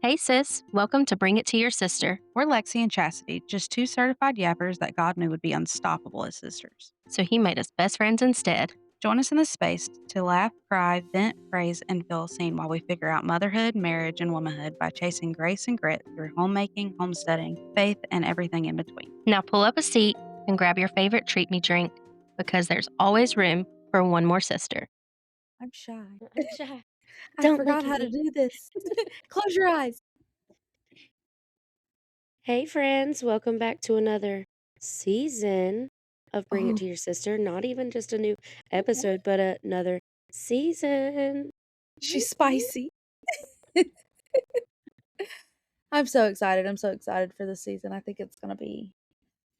Hey, sis. Welcome to Bring It to Your Sister. We're Lexi and Chastity, just two certified yappers that God knew would be unstoppable as sisters. So he made us best friends instead. Join us in this space to laugh, cry, vent, praise, and feel seen while we figure out motherhood, marriage, and womanhood by chasing grace and grit through homemaking, homesteading, faith, and everything in between. Now pull up a seat and grab your favorite treat me drink because there's always room for one more sister. I'm shy. I'm shy. I Don't forgot look how at to me. do this. Close your eyes. Hey, friends. Welcome back to another season of Bring It Oh. to Your Sister. Not even just a new episode, but another season. She's spicy. I'm so excited. I'm so excited for this season. I think it's going to be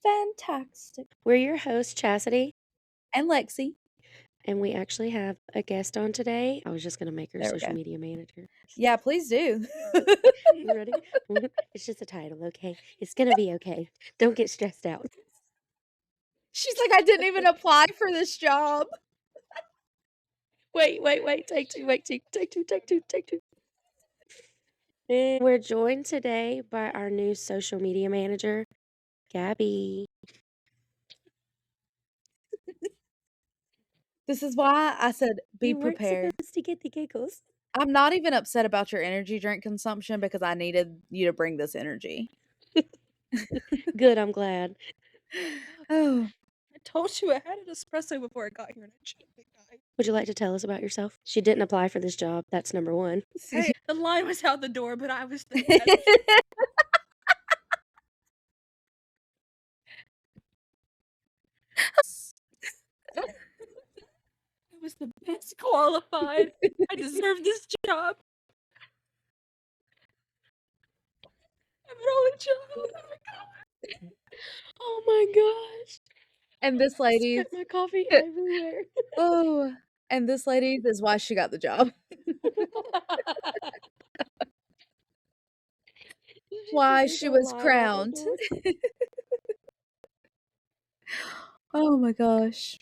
fantastic. We're your hosts, Chastity, And Lexi. and we actually have a guest on today. I was just going to make her There we social go. media manager. Yeah, please do. You ready? It's just a title, okay? It's going to be okay. Don't get stressed out. She's like, I didn't even apply for this job. Wait. Take two. And we're joined today by our new social media manager, Gabby. This is why I said be You weren't prepared. supposed to get the giggles. I'm not even upset about your energy drink consumption because I needed you to bring this energy. Good, I'm glad. Oh, I told you I had an espresso before I got here and I choked it, guys. Would you like to tell us about yourself? She didn't apply for this job. That's number one. Hey, the line was out the door, but I was the I was the best qualified. I deserve this job. I'm an only child. Oh my gosh. and this lady, Spit my coffee everywhere. oh, and this lady is why she got the job. Why she was crowned. Oh my gosh.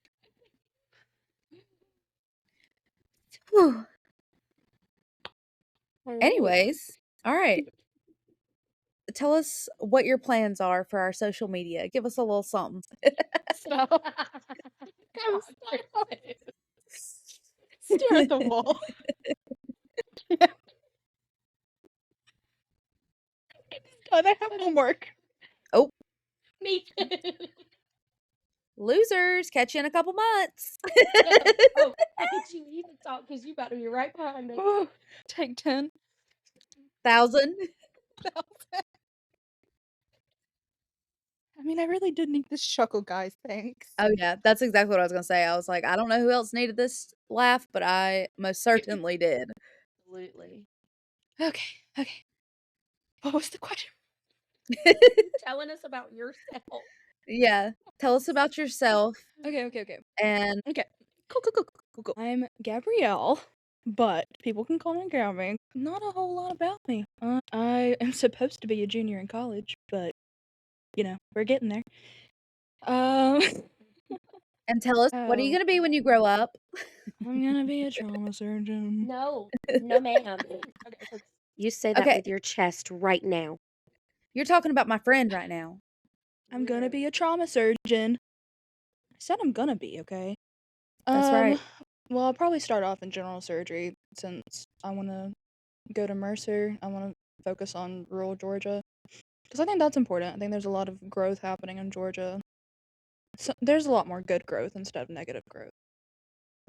Whew. Anyways, all right. Tell us what your plans are for our social media. Give us a little something. Stop. Stare at the wall. Done. I have homework. Oh. Me too. Losers, catch you in a couple months. Oh, don't you even talk because you about to be right behind me. Take 10. 1,000. I mean, I really did need this chuckle, guys. Thanks. Oh yeah, that's exactly what I was gonna say. I was like, I don't know who else needed this laugh, but I most certainly did. Absolutely. Okay. What was the question? Telling us about yourself. Yeah. Tell us about yourself Okay. and Cool. I'm Gabrielle, but people can call me Gabby. Not a whole lot about me. I am supposed to be a junior in college, but we're getting there. and tell us what are you gonna be when you grow up? I'm gonna be a trauma surgeon. No, ma'am. Okay. You say that Okay. with your chest right now. You're talking about my friend right now. I'm gonna be a trauma surgeon. I said I'm gonna be, okay? That's right. Well, I'll probably start off in general surgery since I want to go to Mercer. I want to focus on rural Georgia because I think that's important. I think there's a lot of growth happening in Georgia. So, there's a lot more good growth instead of negative growth.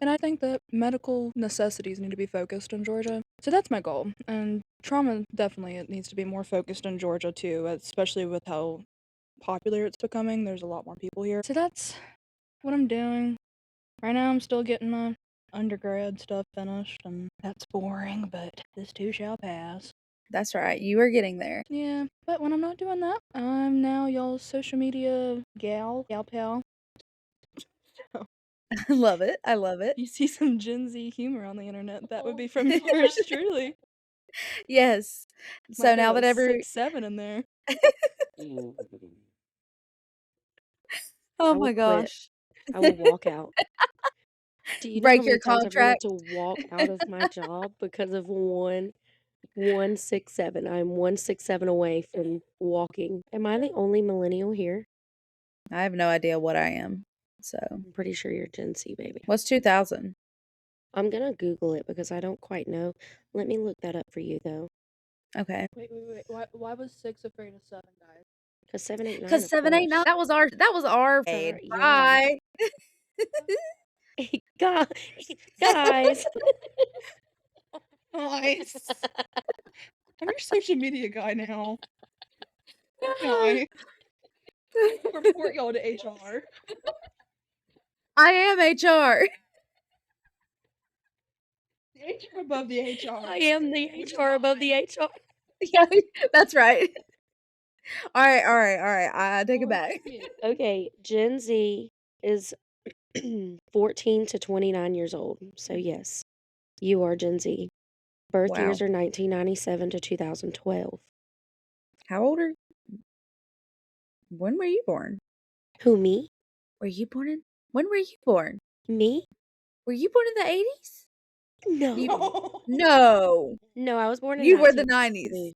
And I think that medical necessities need to be focused in Georgia. So that's my goal. And trauma definitely it needs to be more focused in Georgia too, especially with how popular it's becoming. There's a lot more people here. So that's what I'm doing. Right now I'm still getting my undergrad stuff finished, and that's boring, but this too shall pass. That's right. You are getting there. Yeah, but when I'm not doing that, I'm now y'all's social media gal pal. I love it. I love it. You see some Gen Z humor on the internet, that would be from yours truly. Yes. So Might now throw that a every 6'7" in there. Oh I will my quit. gosh. I will walk out. Do you know how Break your many times I've wanted contract. to walk out of my job because of one 167. I'm 167 away from walking. Am I the only millennial here? I have no idea what I am. So, I'm pretty sure you're Gen Z, baby. what's 2000? I'm gonna Google it because I don't quite know. Let me look that up for you though. Okay. Wait. Why was 6 afraid of 7, guys? Because 7, 8, 9, Because of 7, 8, 9. course. That was our Sorry, grade. yeah. Bye. Guys, guys. Nice. I'm your social media guy now. Guy. Report y'all to HR. I am HR. The HR above the HR. I am the HR above the HR. Yeah, that's right. All right. I take it back. Okay, Gen Z is 14 to 29 years old. So yes, you are Gen Z. Birth Wow. years are 1997 to 2012. How old are you? When were you born? Who, me? Were you born in? When were you born? Me? Were you born in the 80s? No. No. No, I was born in You were the 1992. 90s.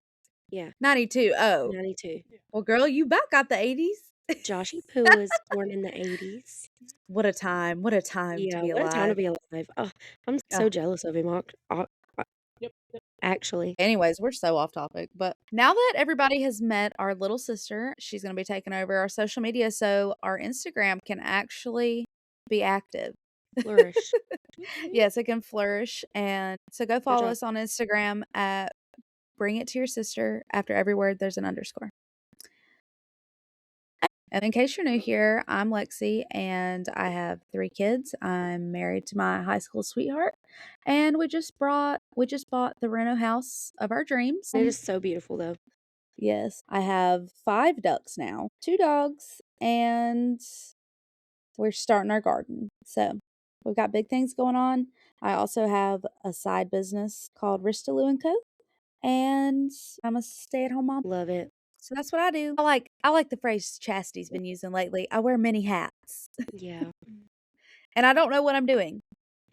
Yeah, 92. Oh. 92. Well, girl, you about got the 80s. Joshy Poo was born in the 80s. What a time. What a time to Yeah, be what a time to alive. be alive. Oh, I'm so jealous of him, actually. Anyways, we're so off topic. But now that everybody has met our little sister, she's going to be taking over our social media. So our Instagram can actually be active. Flourish. Yes, it can flourish. And so go follow job. us on Instagram at Bring It to Your Sister. After every word, there's an underscore. And in case you're new here, I'm Lexi and I have 3 kids. I'm married to my high school sweetheart, and we just bought the reno house of our dreams. It is so beautiful, though. Yes, I have 5 ducks now, 2 dogs, and we're starting our garden. So we've got big things going on. I also have a side business called Ristaloo and Co. And I'm a stay-at-home mom. Love it. So that's what I do. I like the phrase Chastity's been using lately. I wear many hats. Yeah. And I don't know what I'm doing.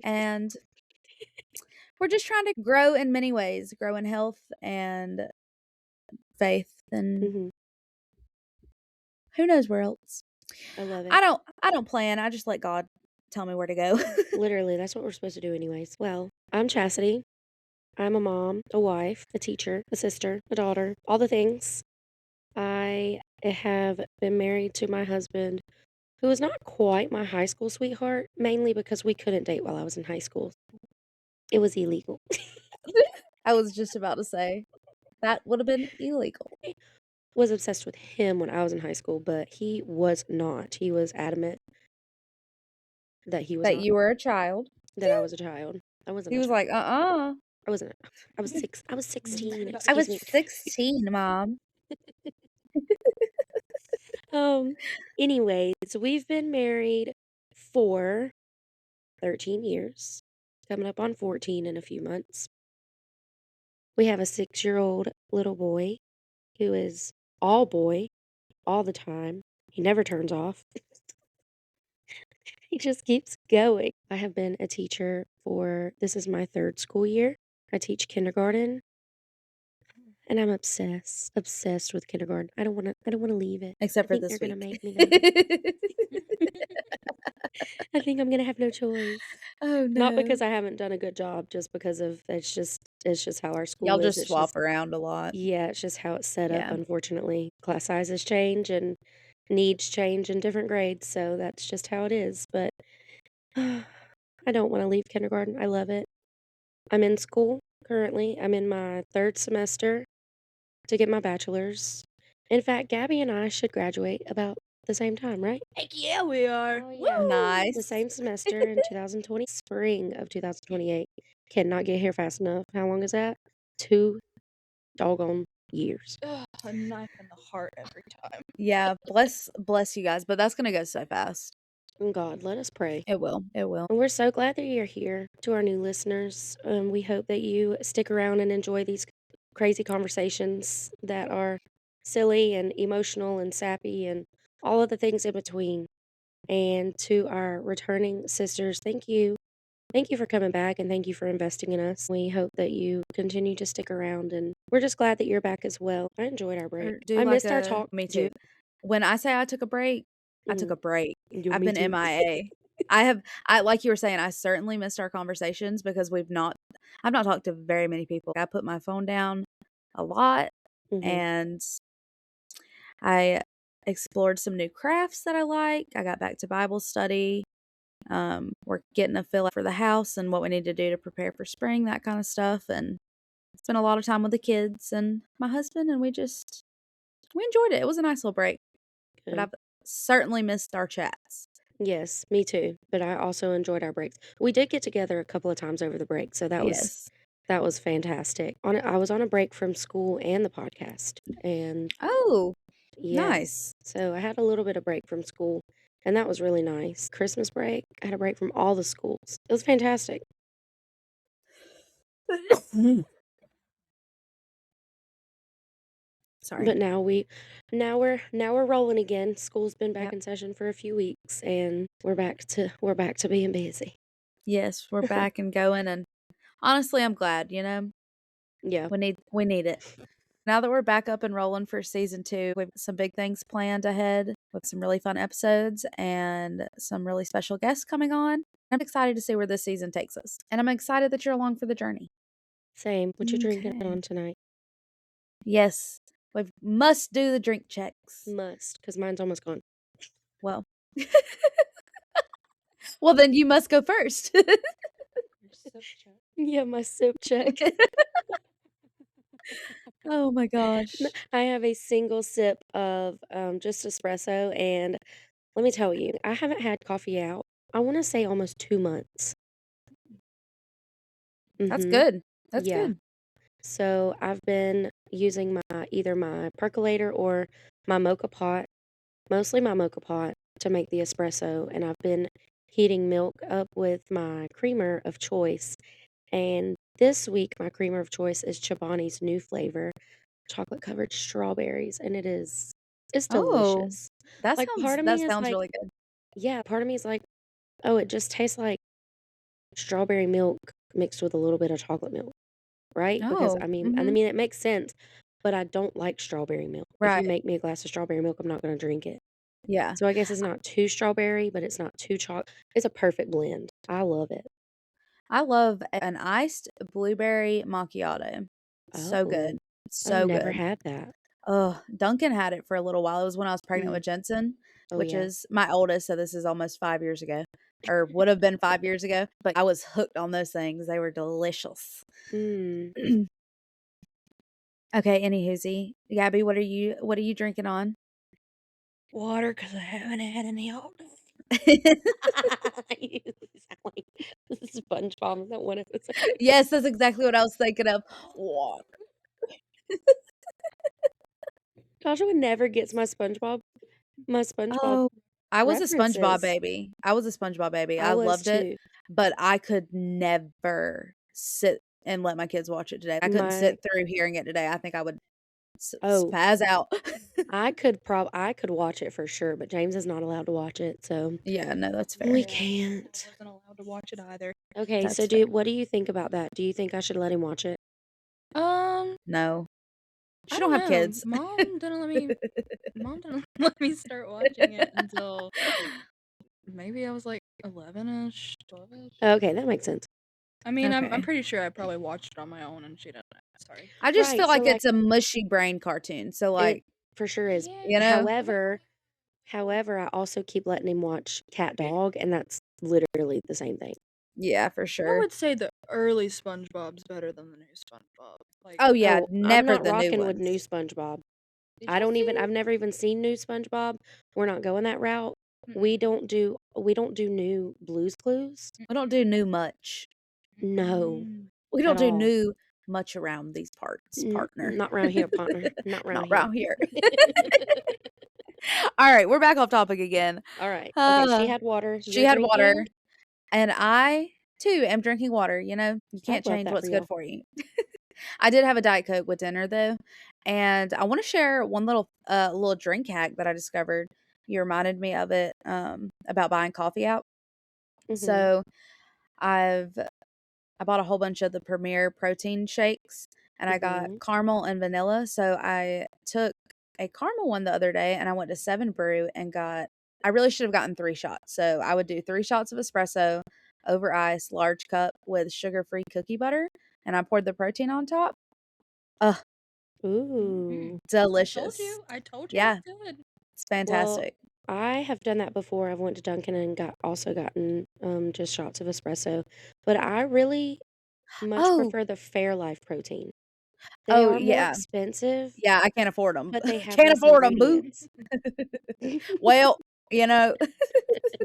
And we're just trying to grow in many ways, grow in health and faith and Mhm. who knows where else. I love it. I don't plan. I just let God tell me where to go. Literally, that's what we're supposed to do anyways. Well, I'm Chastity. I'm a mom, a wife, a teacher, a sister, a daughter, all the things. I have been married to my husband, who is not quite my high school sweetheart, mainly because we couldn't date while I was in high school. It was illegal. I was just about to say that would have been illegal. Was obsessed with him when I was in high school, but he was not. He was adamant that he was That not, you were a child. that I was a child. I wasn't He a was child. like, "Uh-uh. I wasn't. I was 16. I Excuse was me. 16, Mom." Anyways, we've been married for 13 years, coming up on 14 in a few months. We have a 6-year-old little boy who is all boy all the time. He never turns off. He just keeps going. I have been a teacher this is my 3rd school year. I teach kindergarten. And I'm obsessed with kindergarten. I don't want to leave it. Except I for think this they're going week. to make me leave. I think I'm going to have no choice. Oh, Not no. because I haven't done a good job, just because of it's just how our school Y'all is. just It's swap just around a lot. yeah, it's just how it's set up, Yeah. unfortunately. Class sizes change and needs change in different grades, so that's just how it is. But I don't want to leave kindergarten. I love it. I'm in school currently. I'm in my 3rd semester to get my bachelor's. In fact, Gabby and I should graduate about the same time, right? Heck yeah, we are. Oh, yeah. Woo! The Nice. same semester in 2020, spring of 2028. Cannot get here fast enough. How long is that? 2 doggone years. Ugh, a knife in the heart every time. Yeah, bless you guys, but that's gonna go so fast. And God, let us pray. It will. It will. And we're so glad that you're here. To our new listeners, we hope that you stick around and enjoy these crazy conversations that are silly and emotional and sappy and all of the things in between. And to our returning sisters, thank you Thank you for coming back and thank you for investing in us. We hope that you continue to stick around and we're just glad that you're back as well. I enjoyed our break. Or do I like missed our a talk. me You too. When I say I took a break, I took mhm. a break. I've Me been too. MIA. I like you were saying, I certainly missed our conversations because I've not talked to very many people. I put my phone down a lot Mhm. and I explored some new crafts that I like. I got back to Bible study. We're getting a feel for the house and what we need to do to prepare for spring, that kind of stuff. And spent a lot of time with the kids and my husband, and we enjoyed it. It was a nice little break, but Good. I've certainly missed our chats. Yes, me too. But I also enjoyed our breaks. We did get together a couple of times over the break, so Yes. that was fantastic. I was on a break from school and the podcast, and Oh, yes, nice. so I had a little bit of break from school, and that was really nice. Christmas break, I had a break from all the schools. It was fantastic. Sorry. But now we're rolling again. School's been back Yep. in session for a few weeks, and we're back to being busy. Yes, we're back and going, and honestly, I'm glad, Yeah. we need it. Now that we're back up and rolling for season 2, we've some big things planned ahead with some really fun episodes and some really special guests coming on. I'm excited to see where this season takes us, and I'm excited that you're along for the journey. Same. What you drinking Okay. on tonight? Yes, we must do the drink checks. Must, because mine's almost gone. Well, well, then you must go first. Yeah, my sip check. Oh my gosh. I have a single sip of just espresso, and let me tell you, I haven't had coffee out. I want to say almost 2 months. That's Mm-hmm. good. That's Yeah. good. So I've been using either my percolator or my mocha pot, mostly my mocha pot, to make the espresso, and I've been heating milk up with my creamer of choice. And this week, my creamer of choice is Chobani's new flavor, chocolate covered strawberries, and it's Oh, delicious. Like part of that me is sounds like, really good. yeah, part of me is like, oh, it just tastes like strawberry milk mixed with a little bit of chocolate milk, right? Because Oh, I mhm. mean it makes sense, but I don't like strawberry milk. If you Right. make me a glass of strawberry milk, I'm not going to drink it. Yeah. So I guess it's not too strawberry, but it's not too chocolate. It's a perfect blend. I love it. I love an iced blueberry macchiato. So Oh, good. I've So never good. had that. Oh, Duncan had it for a little while. It was when I was pregnant Mm. with Jensen, Oh which yeah. is my oldest, so this is almost 5 years ago, or would have been 5 years ago, but I was hooked on those things. They were delicious. Mm. Okay, anywhoosie. Gabby, what are you drinking on? Water, because I haven't had any all day. You sound like SpongeBob in that one episode. Yes, that's exactly what I was thinking of. Water. Joshua never gets my SpongeBob Oh, I was a SpongeBob references. baby. I was a SpongeBob baby. I I was loved it, too. but I could never sit and let my kids watch it today. I couldn't My sit through hearing it today. I think I would oh, spaz out. I could watch it for sure, but James is not allowed to watch it, so Yeah, no, that's we fair. Yeah, I can't. wasn't allowed to watch it either. Okay, so That's fair. what do you think about that? Do you think I should let him watch it? No. I She don't don't have know. kids. Mom didn't let me start watching it until maybe I was like 11ish, 12ish. Okay, that makes sense. I mean, I'm Okay. pretty sure I probably watched it on my own and she didn't know. Sorry. I just Right, feel so like like it's a mushy brain cartoon. So it like, for sure is. you Yeah. know? However, I also keep letting him watch Cat Dog, and that's literally the same thing. Yeah, for I sure. would say the early SpongeBob's better than the new SpongeBob. Like, Oh yeah, Oh, I'm never not the new rocking with new ones. SpongeBob. did you see? I've never even seen new SpongeBob. We're not going that route. Mm-mm. We don't do new Blues Clues. We don't do new much. No, Mm-mm. We at don't do all. new much around these parts, partner. Not around here, partner. Not Not around here. around here. All right, we're back off topic again. All right. Okay, she Uh, had water. she You're had water, drinking? and I too am drinking water. You I can't love change that for what's good y'all. for you. I did have a Diet Coke with dinner though, and I want to share one little drink hack that I discovered. You reminded me of it about buying coffee out. Mhm. So I bought a whole bunch of the Premier protein shakes, and I got Mhm. caramel and vanilla. So I took a caramel one the other day, and I went to 7 Brew and got. I really should have gotten 3 shots. So I would do 3 shots of espresso over ice, large cup with sugar-free cookie butter, and I poured the protein on top. Ugh, Ooh. delicious. I told you Yeah, it's good. it's Well, fantastic. I have done that before. I've went to Dunkin' and gotten just shots of espresso, but I really much Oh, prefer the Fairlife protein. They oh are more yeah, expensive, yeah. I can't afford them. but they have Can't less afford them, boo. ingredients. Well, you know,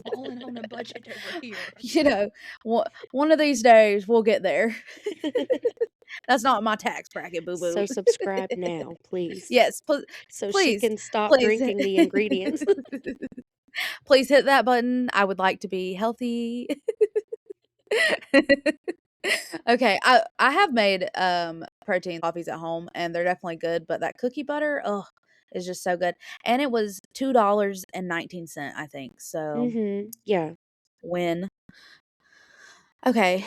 Balling on a budget over here. you know, one of these days we'll get there. That's not my tax bracket, boo boo. So subscribe now, please, Yes, so she please, can stop please, drinking the ingredients. please hit that button. I would like to be healthy. Okay, I have made protein coffees at home, and they're definitely good. But that cookie butter, oh, is just so good. And it was $2.19, I think. So Yeah. win. Okay,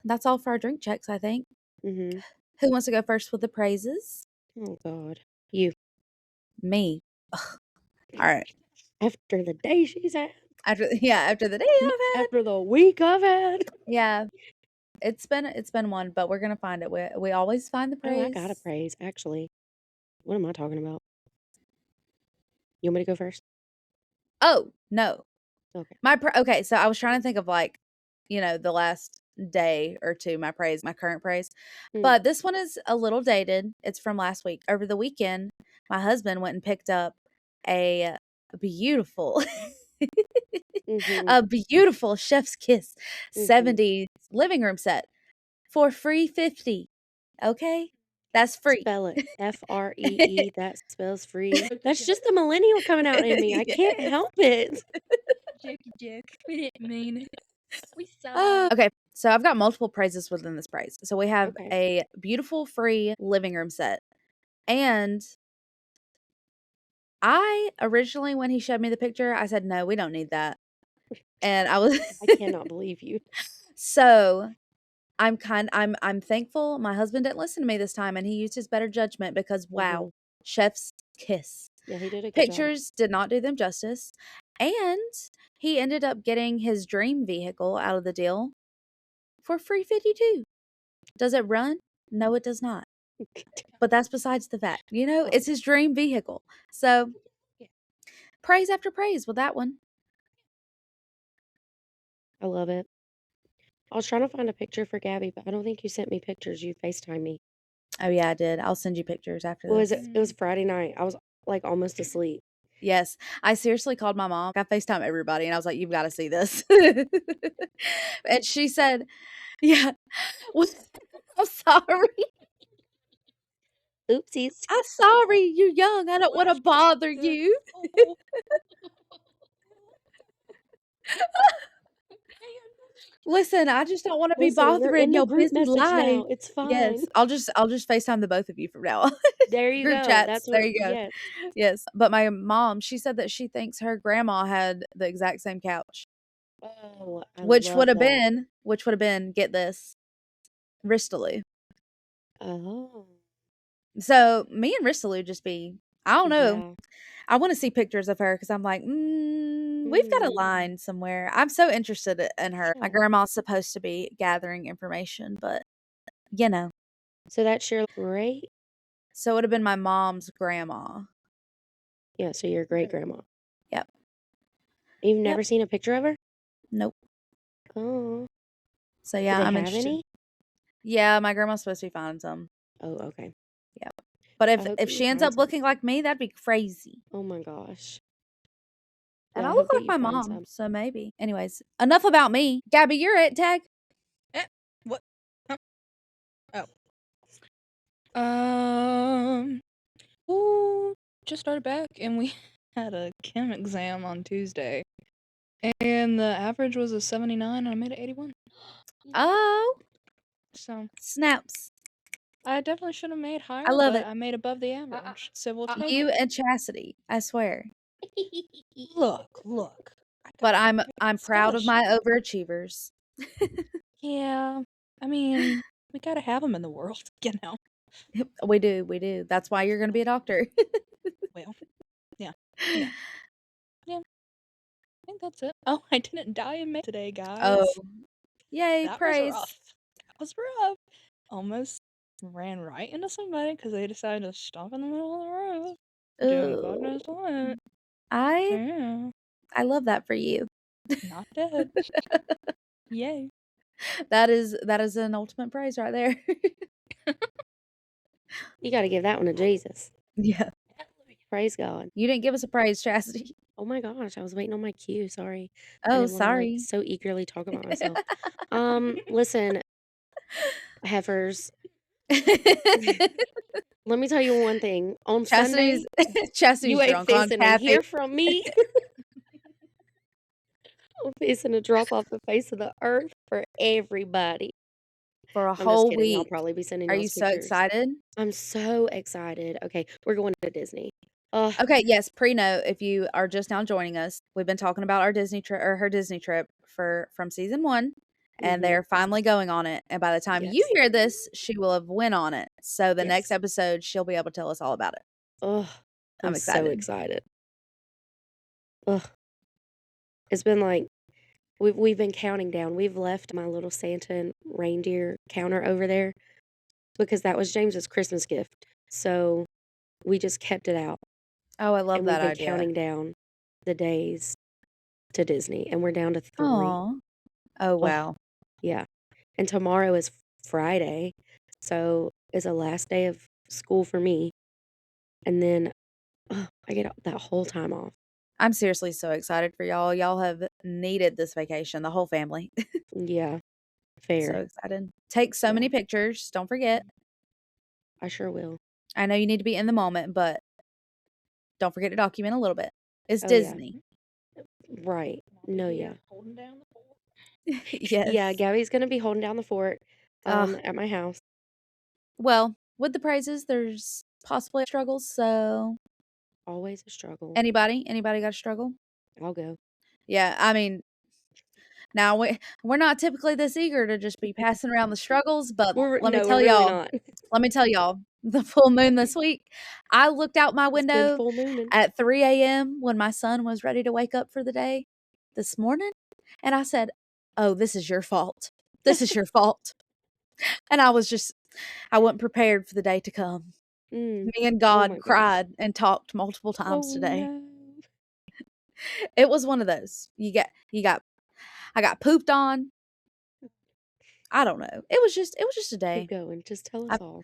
that's all for our drink checks, I think. Mhm. Who wants to go first with the praises? Oh God. You. Me. Ugh. All right. After the day she's had. After the day I've had. After the week I've had. Yeah, it's been one, but we're gonna find it. We always find the Oh, I got a praise. praise, actually. What am I talking about? You want me to go first? Oh no, Okay. okay. So I was trying to think of like, the last day or two, my praise, my current praise, Mm. but this one is a little dated. It's from last week. Over the weekend, my husband went and picked up a beautiful, Mhm. a beautiful Chef's Kiss Mhm. 70s living room set for free 50. Okay, that's free. Spell it. FREE. That spells free. That's just the millennial coming out in me. I can't Yes. help it. Jokey joke. We didn't mean it. We Okay, so I've got multiple praises within this praise. So we have Okay. a beautiful free living room set. And I originally, when he showed me the picture, I said, no, we don't need that. And I was I cannot believe you. so I'm thankful my husband didn't listen to me this time and he used his better judgment because wow, Mhm. chef's kiss. Yeah, he did a good job. Pictures did not do them justice. And he ended up getting his dream vehicle out of the deal for free 52. Does it run? No, it does not. But that's besides the fact. Oh, It's his dream vehicle. So, Yeah. praise after praise with that one. I love it. I was trying to find a picture for Gabby, but I don't think you sent me pictures. You FaceTime me. Oh, yeah, I did. I'll send you pictures after What was this. it? It was Friday night. I was like almost asleep. Yes. I seriously called my mom. I FaceTime everybody and I was like, you've got to see this. And she said, yeah, well, I'm sorry. Oopsies. I'm sorry. You're young. I don't want to bother you. Listen, I just don't wanna be Listen, we're in bothering the your group busy message life. now. It's fine. Yes, I'll just FaceTime the both of you from now on. There you Group go. chats, That's there what, you go. yes. Yes, but my mom, she said that she thinks her grandma had the exact same couch, Oh, I love that. which would have been, get this, Ristaloo. Oh, So, me and Ristaloo just be I don't know. yeah. I wanna see pictures of her because 'cause I'm like, we've got a Mm, line somewhere. I'm so interested in her. My yeah. grandma's supposed to be gathering information, but, you know. So that's your great, So it would have been my mom's grandma. yeah, so your great grandma. Yep. You've Yep. never seen a picture of her? Nope. Oh, So do yeah, they I'm have interested. any? Yeah, my grandma's supposed to be finding some. Oh, okay. Yep. But I if hope if that you she ends find up some. looking like me, that'd be crazy. Oh my gosh. And Yeah, I I look hope that like you my find mom, some. so maybe. Anyways, enough about me. Gabby, you're it. Tag. Eh, what? Huh? Oh. Ooh, just started back and we had a chem exam on Tuesday. And the average was a 79 and I made it 81. Oh, So snaps. I definitely should have made I higher, love but it. I made above the average. So we'll take You it. and Chastity, I swear. Look. I But got I'm a proud of scholarship. my overachievers. Yeah. I mean, we gotta have them in the world, you know? We do. That's why you're gonna be a doctor. Well, yeah. Yeah. Yeah. I think that's it. Oh, I didn't die in May today, Oh, guys. yay, That was praise. rough. That was rough. Almost ran right into somebody because they decided to stop in the middle of the road doing God Ooh. knows what. I Yeah. I love that for you. Not dead. Yay. That is an ultimate praise right there. You gotta give that one to Jesus. Yeah. Praise God. You didn't give us a praise, Chastity. Oh my gosh, I was waiting on my cue, sorry. I Oh, didn't wanna, like, sorry. so eagerly talk about myself. Listen, heifers, let me tell you one thing. On Chastity's Sunday, you Chastity's ain't drunk on fixing to caffeine hear from me. I'm fixing to drop off the face of the earth for everybody. for a I'm just whole kidding, I'll week. probably be sending Are you y'all's so pictures. excited? I'm so excited. Okay, we're going to Disney. Ugh, Okay, yes, pre-note, if you are just now joining us, we've been talking about our Disney trip or her Disney trip from season 1, and mhm, they're finally going on it, and by the time you yes, hear this, she will have went on it. So the next yes. episode, she'll be able to tell us all about it. Ugh, I'm I'm so excited. excited. Ugh, it's been like we've been counting down. We've left my little Santa and reindeer counter over there because that was James's Christmas gift. So we just kept it out Oh, I love and we've that been idea. counting down the days to Disney and we're down to 3. Oh. Oh, Oh, wow. yeah. And tomorrow is Friday, so is the last day of school for me. And then I get that whole time off. I'm seriously so excited for y'all. Y'all have needed this vacation, the whole family. Yeah, So fair. excited. Take so Yeah, many pictures. Don't forget. I sure will. I know you need to be in the moment, but don't forget to document a little bit. It's Oh, yeah. Disney. Right. I'll be No, here yeah. holding down the fort. Yeah, Yes. Gabby's gonna be holding down the fort Ugh. at my house. Well, with the praises, there's possibly struggles. So Always a struggle. anybody got a struggle? I'll go. Yeah. I mean, now we're not typically this eager to just be passing around the struggles, but We're let me no, we're tell really y'all, not. let me tell y'all, the full moon this week, I looked out my It's been window full mooning. at 3 a.m. when my son was ready to wake up for the day this morning, and I said, "Oh, this is your fault. This is your fault." And I wasn't prepared for the day to come. Mm. Me and Oh God my gosh. cried and talked multiple times Oh today. no. It was one of those. I got pooped on. I don't know. It was just a Keep day. going. Just tell I us all.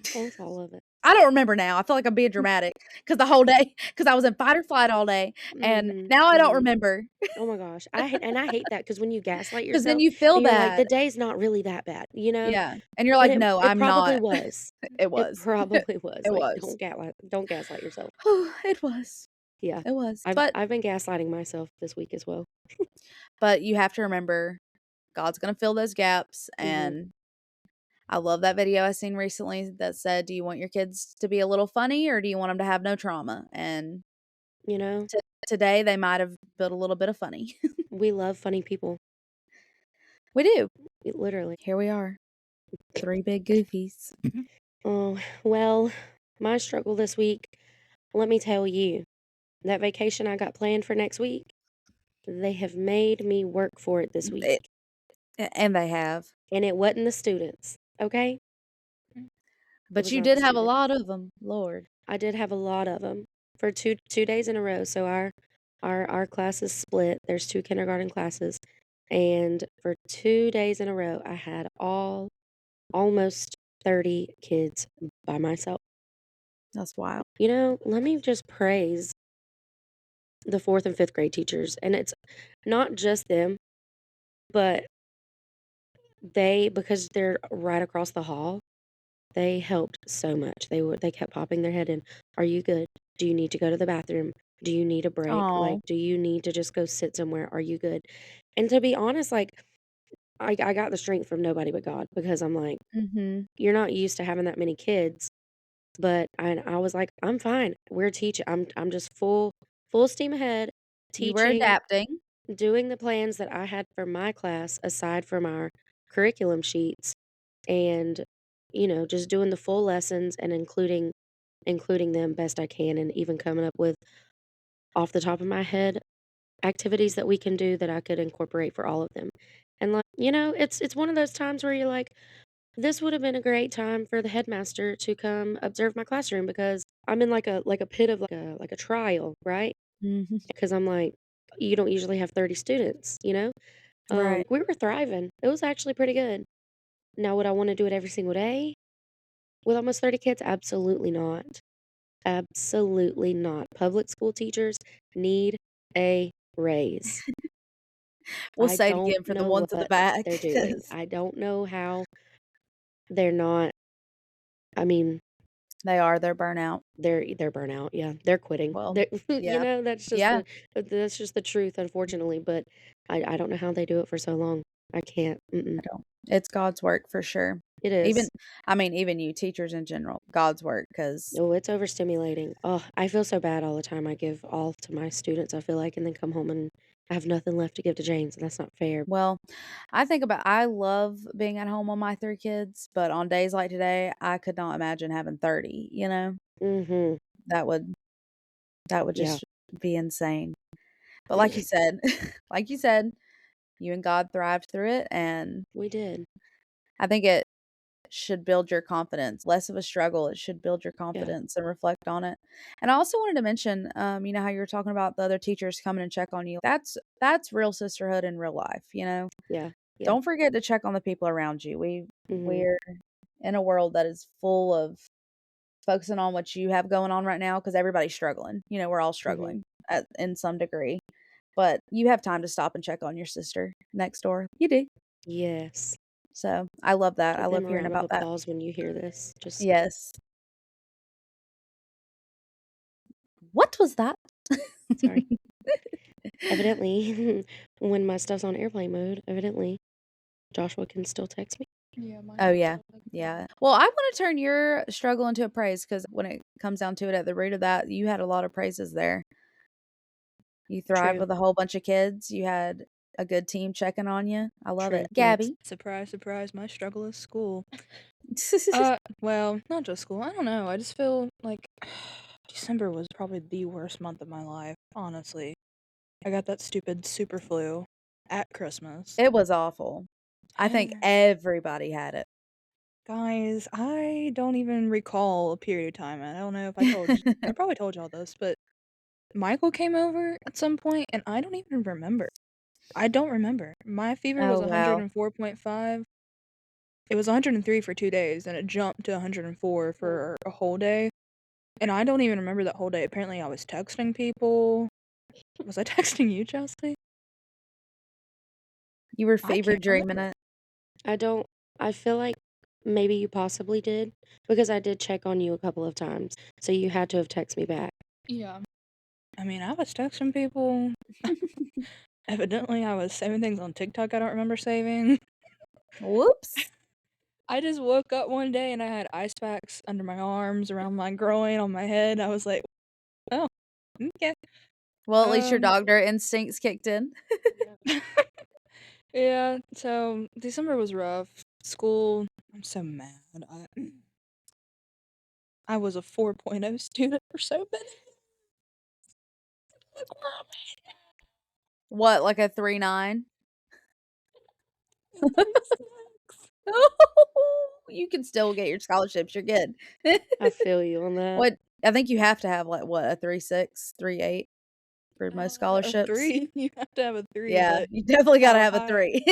Tell us all of it. I don't remember now. I feel like I'm being dramatic because the whole day, because I was in fight or flight all day, and Mhm. now I don't Mhm. remember. Oh my gosh. I hate that because when you gaslight Because then yourself you feel and you're like, the bad. day's not really that bad, you know? Yeah, and you're But like, it "No, it I'm probably not." was. It It was. probably was. It Like, was. don't gaslight yourself. It was. Yeah. It was. I've been gaslighting myself this week as well. But you have to remember, God's gonna fill those gaps, Mhm. and I love that video I seen recently that said, "Do you want your kids to be a little funny, or do you want them to have no trauma?" And You know, today, they might have built a little bit of funny. we love funny people. We do. Literally. Here we are, 3 big goofies. Oh, well, my struggle this week, let me tell you, that vacation I got planned for next week, they have made me work for it this week. It and they have. And it wasn't the students, okay? It But was you not the did have a students. lot of them, Lord. I did have a lot of them for two days in a row. So our classes split. There's 2 kindergarten classes, and for 2 days in a row, I had almost 30 kids by myself. That's wild. You know, let me just praise the 4th and 5th grade teachers, and it's not just them, but because they're right across the hall, they helped so much. They kept popping their head in. "Are you good? Do you need to go to the bathroom? Do you need a break? Like, Oh. do you need to just go sit somewhere? Are you good?" And to be honest, like, I got the strength from nobody but God because I'm like, Mhm. you're not used to having that many kids, but I was like, "I'm fine. We're teaching. I'm just full steam ahead, You were teaching, adapting. doing the plans that I had for my class aside from our curriculum sheets and, just doing the full lessons and including them best I can and even coming up with, off the top of my head, activities that we can do that I could incorporate for all of them. And, it's one of those times where you're like, "This would have been a great time for the headmaster to come observe my classroom," because I'm in like a pit of like a trial, right? Mhm. Because I'm like, you don't usually have 30 students, you know? Right. We were thriving. It was actually pretty good. Now, would I wanna do it every single day with almost 30 kids? Absolutely not. Absolutely not. Public school teachers need a raise. We'll I say it don't again for the know ones at the what back they're doing. 'cause I don't know how they're not. I mean, they're burnout. they're burnout, yeah, they're quitting. Well, They're yeah. Yeah. that's just the truth, unfortunately, but I don't know how they do it for so long. I can't, I don't. It's God's work for sure. It Even is. I mean, even you teachers in general, God's work, because Oh, it's overstimulating. Oh, I feel so bad all the time. I give all to my students, I feel like, and then come home and I have nothing left to give to James, and that's not fair. well, I love being at home with my 3 kids, but on days like today, I could not imagine having 30, you know? Mhm. That would that would Yeah. just be insane. But like you said like you said, you and God thrived through it, and We did. I think it should build your confidence. Less of a struggle, it should build your Yeah. confidence and reflect on it. And I also wanted to mention, you know how you were talking about the other teachers coming and check on you. That's real sisterhood in real life, you know? Yeah. Yeah. Don't forget to check on the people around you. Mhm. We're in a world that is full of focusing on what you have going on right now because everybody's struggling. You know, we're all Mhm. struggling in some degree. But you have time to stop and check on your sister next door. You do. Yes. So, I love that. I Give them love a hearing round of about that. applause when you hear this. Just Yes. What was that? sorry. Evidently, when my stuff's on airplane mode, evidently, Joshua can still text me. Yeah, mine Oh, does yeah. that like that. Yeah. Well, I wanna turn your struggle into a praise because when it comes down to it, at the root of that, you had a lot of praises there. You thrived True. with a whole bunch of kids. You had a good team checking on you. I love True. it. Thanks. Gabby. Surprise, surprise, my struggle is school. Well, not just school. I don't know. I just feel like December was probably the worst month of my life, honestly. I got that stupid super flu at Christmas. It was awful. I think everybody had it. Guys, I don't even recall a period of time. I don't know if I probably told y'all this, but Michael came over at some point and I don't even remember. I don't remember. My fever was Oh, wow. 104.5. It was 103 for 2 days, and it jumped to 104 for a whole day, and I don't even remember that whole day. Apparently, I was texting people. Was I texting you, Chelsea? You were I fever can't dreaming remember. it. I don't I feel like maybe you possibly did because I did check on you a couple of times. So you had to have texted me back. Yeah. I mean, I was texting people. Evidently, I was saving things on TikTok I don't remember saving. Whoops. I just woke up one day and I had ice packs under my arms, around my groin, on my head. I was like, "Oh, okay." Well, at least your Um, doctor instincts kicked in. yeah. Yeah, so December was rough. School, I'm so mad. I was a 4.0 student for so many. Look where I'm What, like a 3.9? at, 3.6. You can still get your scholarships, you're good. I feel you on that. What I think you have to have, like, what, a 3.6, 3.8 for most A scholarships? 3. You have to have a 3, Yeah, but you definitely gotta how have a high 3.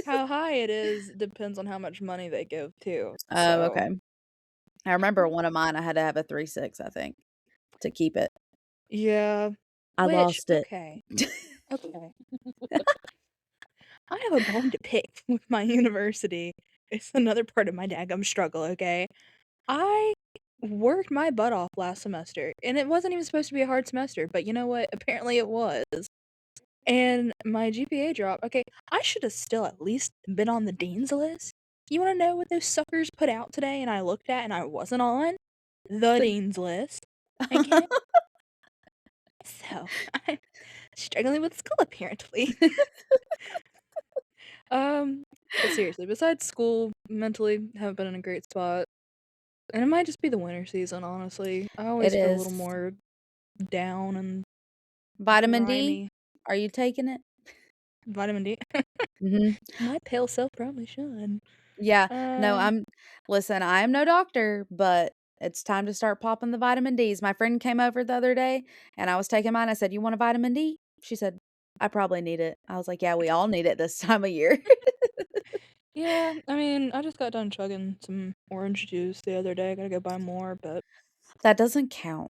how high it is depends on how much money they give too. Oh, So, okay. I remember one of mine, I had to have a 3.6, I think, to keep it. yeah. I Which, lost it. okay. Okay. I have a bone to pick with my university. It's another part of my daggum struggle, okay? I worked my butt off last semester, and it wasn't even supposed to be a hard semester, but you know what? Apparently it was. And my GPA dropped. Okay, I should have still at least been on the dean's list. You want to know what those suckers put out today and I looked at and I wasn't on? The dean's list. Okay? So, I'm struggling with school apparently. But seriously, besides school, mentally haven't been in a great spot. And it might just be the winter season, honestly. I It always feel a little is. more down and Vitamin D, grimy. are you taking it? Vitamin D. Mhm. My pale self probably should. Yeah. No, Um, listen, I am no doctor, but it's time to start popping the vitamin Ds. My friend came over the other day and I was taking mine. I said, "You want a vitamin D?" She said, "I probably need it." I was like, "Yeah, we all need it this time of year." yeah, I mean, I just got done chugging some orange juice the other day. I gotta go buy more, but That doesn't count.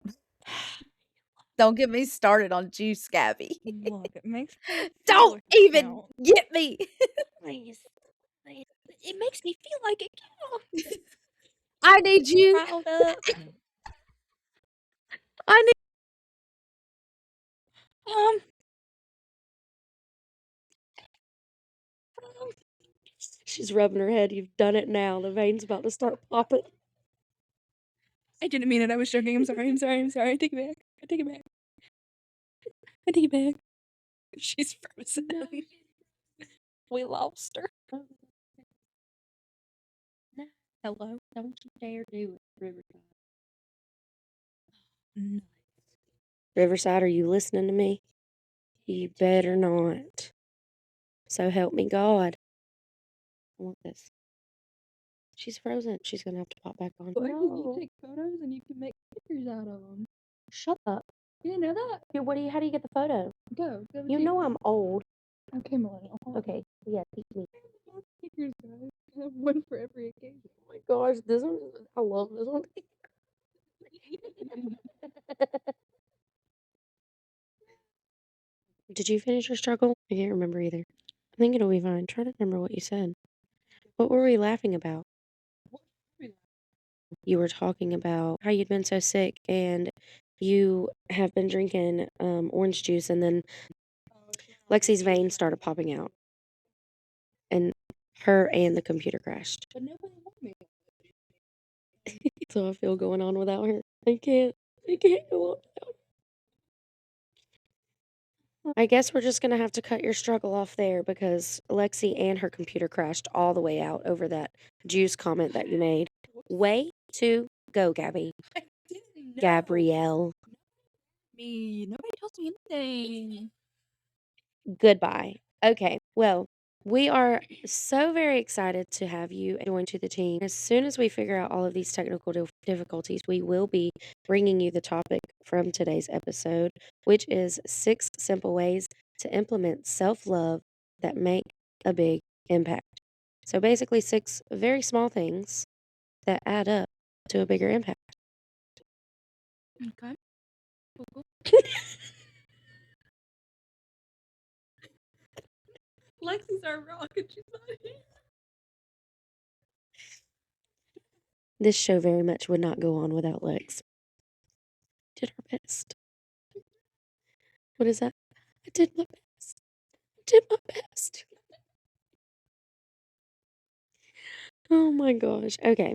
Don't get me started on juice, Gabby. look, it makes me feel Don't like it even counts. get me. Please. It makes me feel like it counts. I need you. Riled up. I need Um, She's rubbing her head. You've done it now. The vein's about to start popping. I didn't mean it. I was joking. I'm sorry. I'm sorry. I'm sorry. I take it back. I take it back. I take it back. She's frozen. No, We lost her. no, Hello. don't you dare do it, Riverside. No. Riverside, are you listening to me? You better not. So help me God. I want this. She's frozen. She's gonna have to pop back on. But you No. take photos and you can make pictures out of them. Shut up. You didn't know that? Here, how do you get the photo? Go. You know I'm old. Okay, millennial. Hold on. Okay, yeah, teach me. Pictures, guys. I have one for every occasion. Oh my gosh, this one, I love this one. Did you finish your struggle? I can't remember either. I think it'll be fine. Try to remember what you said. What were we laughing about? You were talking about how you'd been so sick and you have been drinking orange juice, and then Lexi's veins started popping out, and her and the computer crashed. But nobody wanted me. So I feel going on without her. I can't go on without her. I guess we're just gonna have to cut your struggle off there because Lexi and her computer crashed all the way out over that juice comment that you made. Way to go, Gabby. I didn't know. Gabrielle. Me. Nobody tells me anything. Goodbye. Okay, well, we are so very excited to have you join to the team. As soon as we figure out all of these technical difficulties, we will be bringing you the topic from today's episode, which is 6 simple ways to implement self love that make a big impact. So basically, 6 very small things that add up to a bigger impact. Okay. Cool. Lexi's our rock and she's not here. This show very much would not go on without Lex. Did our best. What is that? I did my best. I did my best. Oh my gosh. Okay.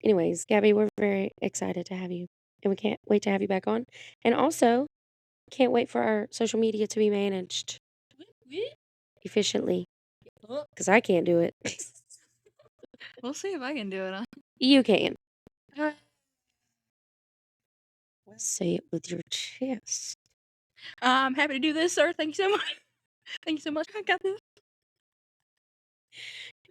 Anyways, Gabby, we're very excited to have you. And we can't wait to have you back on. And also, can't wait for our social media to be managed efficiently. Because I can't do it. We'll see if I can do it. You can. Say it with your chest. I'm happy to do this, sir. Thank you so much. Thank you so much. I got this.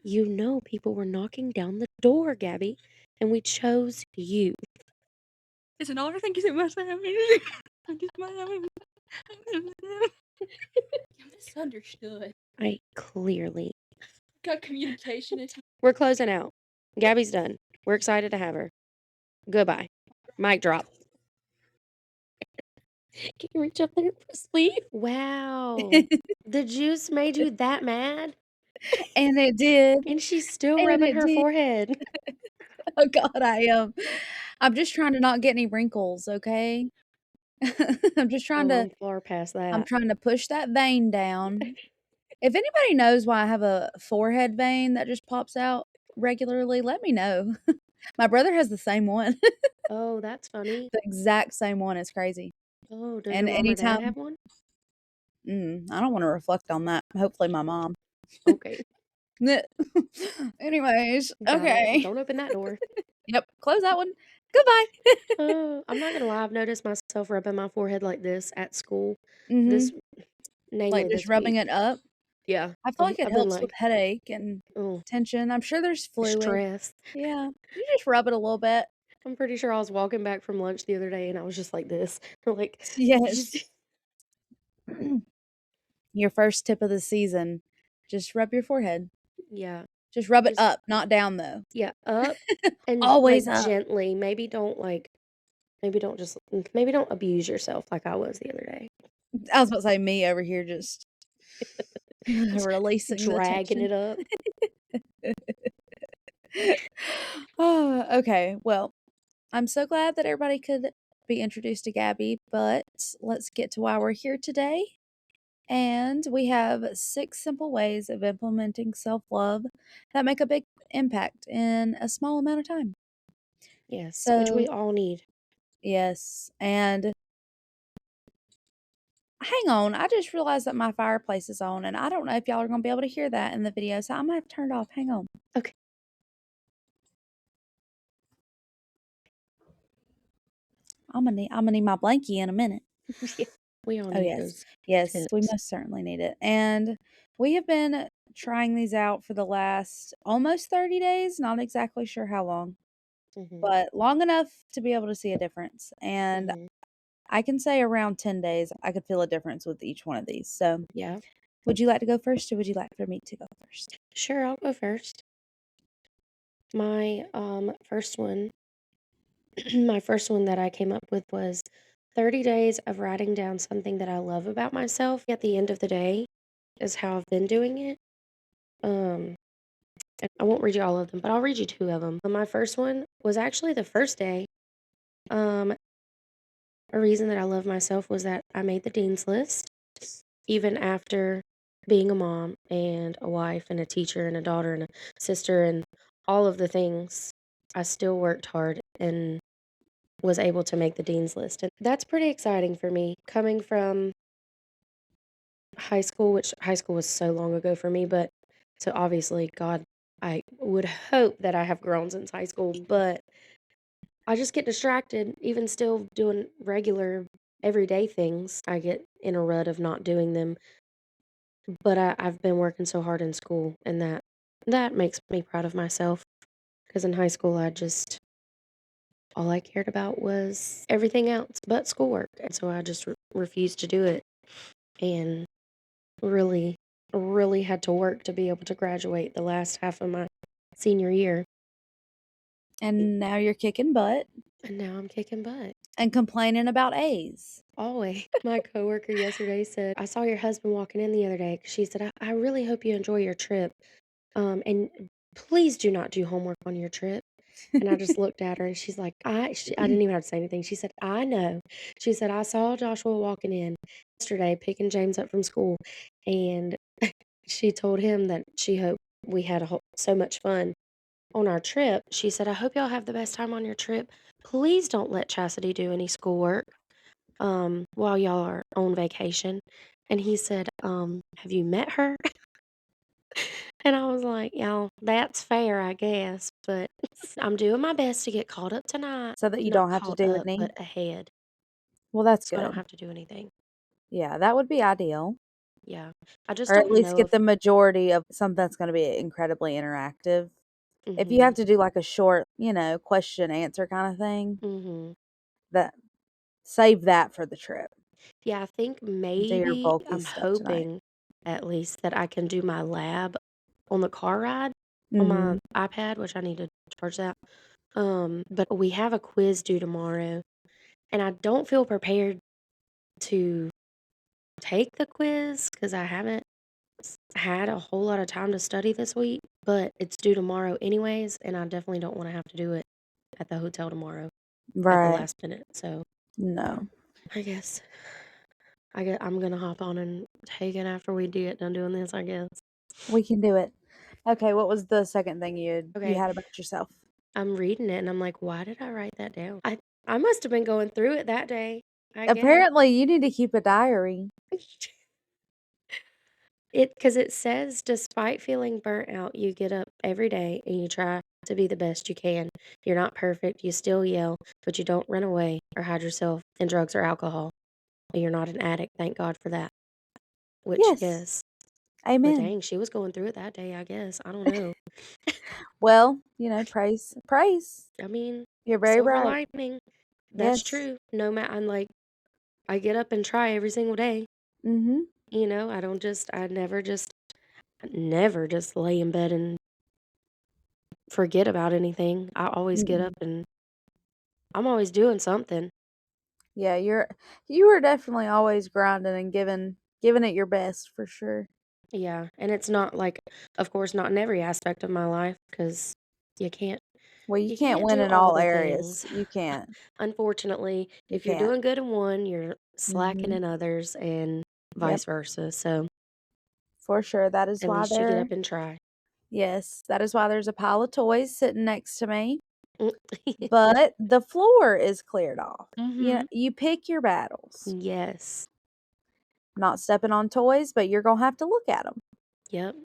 You know, people were knocking down the door, Gabby, and we chose you. It's an honor. Thank you so much for having me. I'm misunderstood. I clearly. Got communication. We're closing out. Gabby's done. We're excited to have her. Goodbye. Mic drop. Can you reach up there and press leave? Wow. The juice made you that mad? And it did. And she's still And rubbing it her did. forehead. Oh god, I am. I'm just trying to not get any wrinkles, okay? I'm just trying to I'm far past I'm that. trying to push that vein down. If anybody knows why I have a forehead vein that just pops out regularly, let me know. My brother has the same one. Oh, that's funny. The exact same one. It's crazy. Oh, does And your mom or dad anytime have one? I don't want to reflect on that. Hopefully, my mom. Okay. Anyways, Got it. okay. Don't open that door. Yep, close that one. Goodbye. I'm not gonna lie, I've noticed myself rubbing my forehead like this at school. Mhm. This namely Like, this just rubbing week. it up. Yeah. I feel like it I've been helps with like, headache and oh, tension. I'm sure there's fluid. stress. Yeah. You just rub it a little bit. I'm pretty sure I was walking back from lunch the other day and I was just like this. Like, Yes. Your first tip of the season, just rub your forehead. yeah. Just rub it Just up, not down, though. yeah, up and Always like up. gently. Maybe don't abuse yourself like I was the other day. I was about to say me over here just Just releasing the dragging tension. it up. Okay, well, I'm so glad that everybody could be introduced to Gabby, but let's get to why we're here today. And we have 6 simple ways of implementing self love that make a big impact in a small amount of time. Yes, which we So, all need. yes, and hang on, I just realized that my fireplace is on, and I don't know if y'all are going to be able to hear that in the video, so I'm going to have to turn it off. Hang on. Okay. I'm gonna need my blankie in a minute. Yeah, we all Oh, need yes. those Yes, we tips. most certainly need it. And we have been trying these out for the last almost 30 days, not exactly sure how long, Mhm. but long enough to be able to see a difference. And Mhm. I can say around 10 days, I could feel a difference with each one of these. So, Yeah. would you like to go first or would you like for me to go first? Sure, I'll go first. My first one my first one that I came up with was 30 days of writing down something that I love about myself at the end of the day is how I've been doing it. Um and I won't read you all of them, but I'll read you 2 of them. My first one was actually the first day. Um a reason that I love myself was that I made the dean's list even after being a mom and a wife and a teacher and a daughter and a sister and all of the things. I still worked hard and was able to make the dean's list. And that's pretty exciting for me coming from high school, which high school was so long ago for me, but so obviously, God, I would hope that I have grown since high school, but I just get distracted, even still doing regular everyday things. I get in a rut of not doing them, but I've been working so hard in school, and that makes me proud of myself. Because in high school, all I cared about was everything else but schoolwork, and so I just refused to do it, and really, really had to work to be able to graduate the last half of my senior year, And now you're kicking butt and now I'm kicking butt. and complaining about A's. Always. My coworker yesterday said, "I saw your husband walking in the other day." She said, "I really hope you enjoy your trip. And please do not do homework on your trip." And I just looked at her and she's like, I didn't even have to say anything. She said, "I know." She said, "I saw Joshua walking in yesterday, picking James up from school." And she told him that she hoped we had so much fun on our trip. She said, "I hope y'all have the best time on your trip. Please don't let Chastity do any schoolwork while y'all are on vacation." And he said, "Have you met her?" And I was like, "Y'all, that's fair, I guess, but I'm doing my best to get caught up tonight. So that you Not don't have to caught do up, any. but ahead, Well, that's so I don't good. have to do anything." Yeah, that would be ideal. Yeah. I just Or at don't least know get if the majority of something that's gonna be incredibly interactive. If you mhm. have to do, like, a short, question answer kinda thing, Mhm. that save that for the trip. Yeah, I think Do your maybe bulky I'm stuff tonight. hoping at least that I can do my lab on the car ride on my Mhm. iPad, which I need to charge that. But we have a quiz due tomorrow, and I don't feel prepared to take the quiz because I haven't had a whole lot of time to study this week, but it's due tomorrow anyways, and I definitely don't want to have to do it at the hotel tomorrow at the Right. last minute. So No. I guess I'm gonna hop on and take it after we get done doing this, I guess. We can do it. Okay, what was the second thing you Okay, had about yourself? I'm reading it and I'm like, why did I write that down? I must have been going through it that day, I guess. Apparently, you need to keep a diary. Because it says, "Despite feeling burnt out, you get up every day and you try to be the best you can. You're not perfect, you still yell, but you don't run away or hide yourself in drugs or alcohol. And you're not an addict, thank God for that." Which, Yes. yes. But Amen. dang, she was going through it that day, I guess. I don't know. Well, praise. I mean, You're very silver right. lining. That's Yes. true. No matter, I'm like, I get up and try every single day. Mhm. I don't I never just lay in bed and forget about anything. I always get up Mm-mm. and I'm always doing something. Yeah, you are definitely always grinding and giving it your best for sure. Yeah, and it's not like, of course, not in every aspect of my life because you can't Well, you you can't can't win do in all all the areas. things. You can't. Unfortunately, You if you're can't. doing good in one, you're slacking Mhm. in others and Yep. vice versa. So, For sure. That is at why least you get up and try. that is why there's a pile of toys sitting next to me, Mm. but the floor is cleared off. Mhm. You pick your battles. Yes. Not stepping on toys, but you're gonna have to look at them. Yep.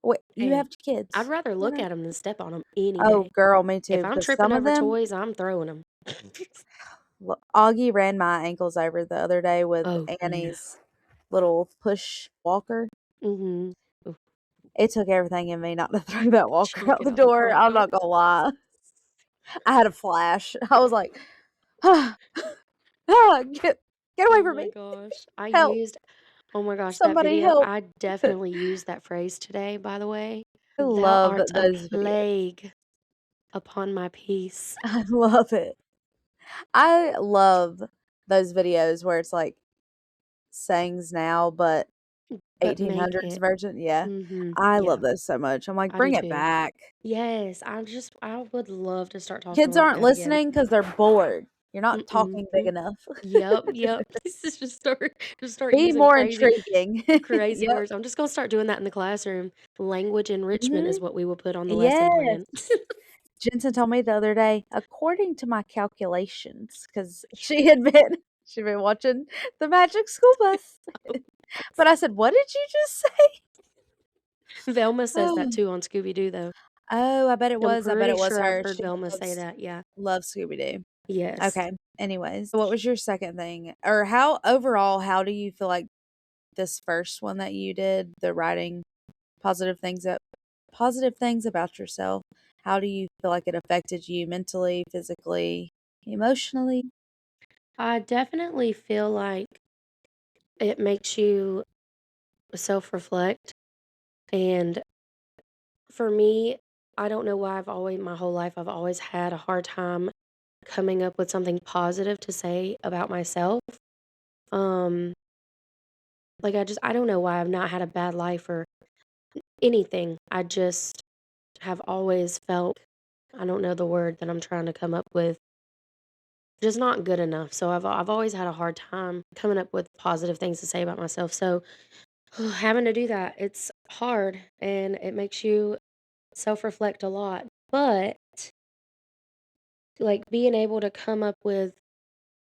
Wait, you Hey, have I'd kids, rather look at them than step on them any Oh, day. girl, me If too, I'm because tripping some of over them toys, I'm throwing them. Augie ran my ankles over the other day with Oh, no. Annie's little push walker. Mhm. It took everything in me not to throw that walker Chuck out it the out the door, front I'm door. not gonna lie. I had a flash. I was like, "Ah, ah, get away Oh from my me. gosh. Help. Oh my gosh, that Somebody video, help." I definitely used that phrase today, by the way. I Thou love art a those videos. plague upon my peace. I love it. I love those videos where it's like sayings now, but But make 1800s it. version. Yeah. Mhm. I love Yeah, those so much. I'm like, I do bring it too. back. Yes, I would love to start talking Kids like aren't that again. listening because 'cause they're bored. You're not Mm-mm. talking big enough. Yep, yep. Just start Be using more intriguing. crazy Yep. words. I'm just gonna start doing that in the classroom. Language enrichment Mhm. is what we will put on the lesson Yes. plan. Jensen told me the other day, according to my calculations, because she'd been watching the Magic School Bus. But I said, "What did you just say?" Velma says that Oh. too on Scooby Doo, though. Oh, I bet it I'm was. I bet pretty it was sure I've her. heard She Velma say that, yeah. loves Scooby-Doo. Yes. Okay. Anyways, what was your second thing? Or how do you feel like this first one that you did, the writing positive things up positive things about yourself, how do you feel like it affected you mentally, physically, emotionally? I definitely feel like it makes you self-reflect, and for me, I don't know why my whole life, I've always had a hard time coming up with something positive to say about myself. Um, I don't know why I've not had a bad life or anything. I just have always felt, I don't know the word that I'm trying to come up with, just not good enough. So I've always had a hard time coming up with positive things to say about myself. So having to do that, it's hard and it makes you self-reflect a lot. But like being able to come up with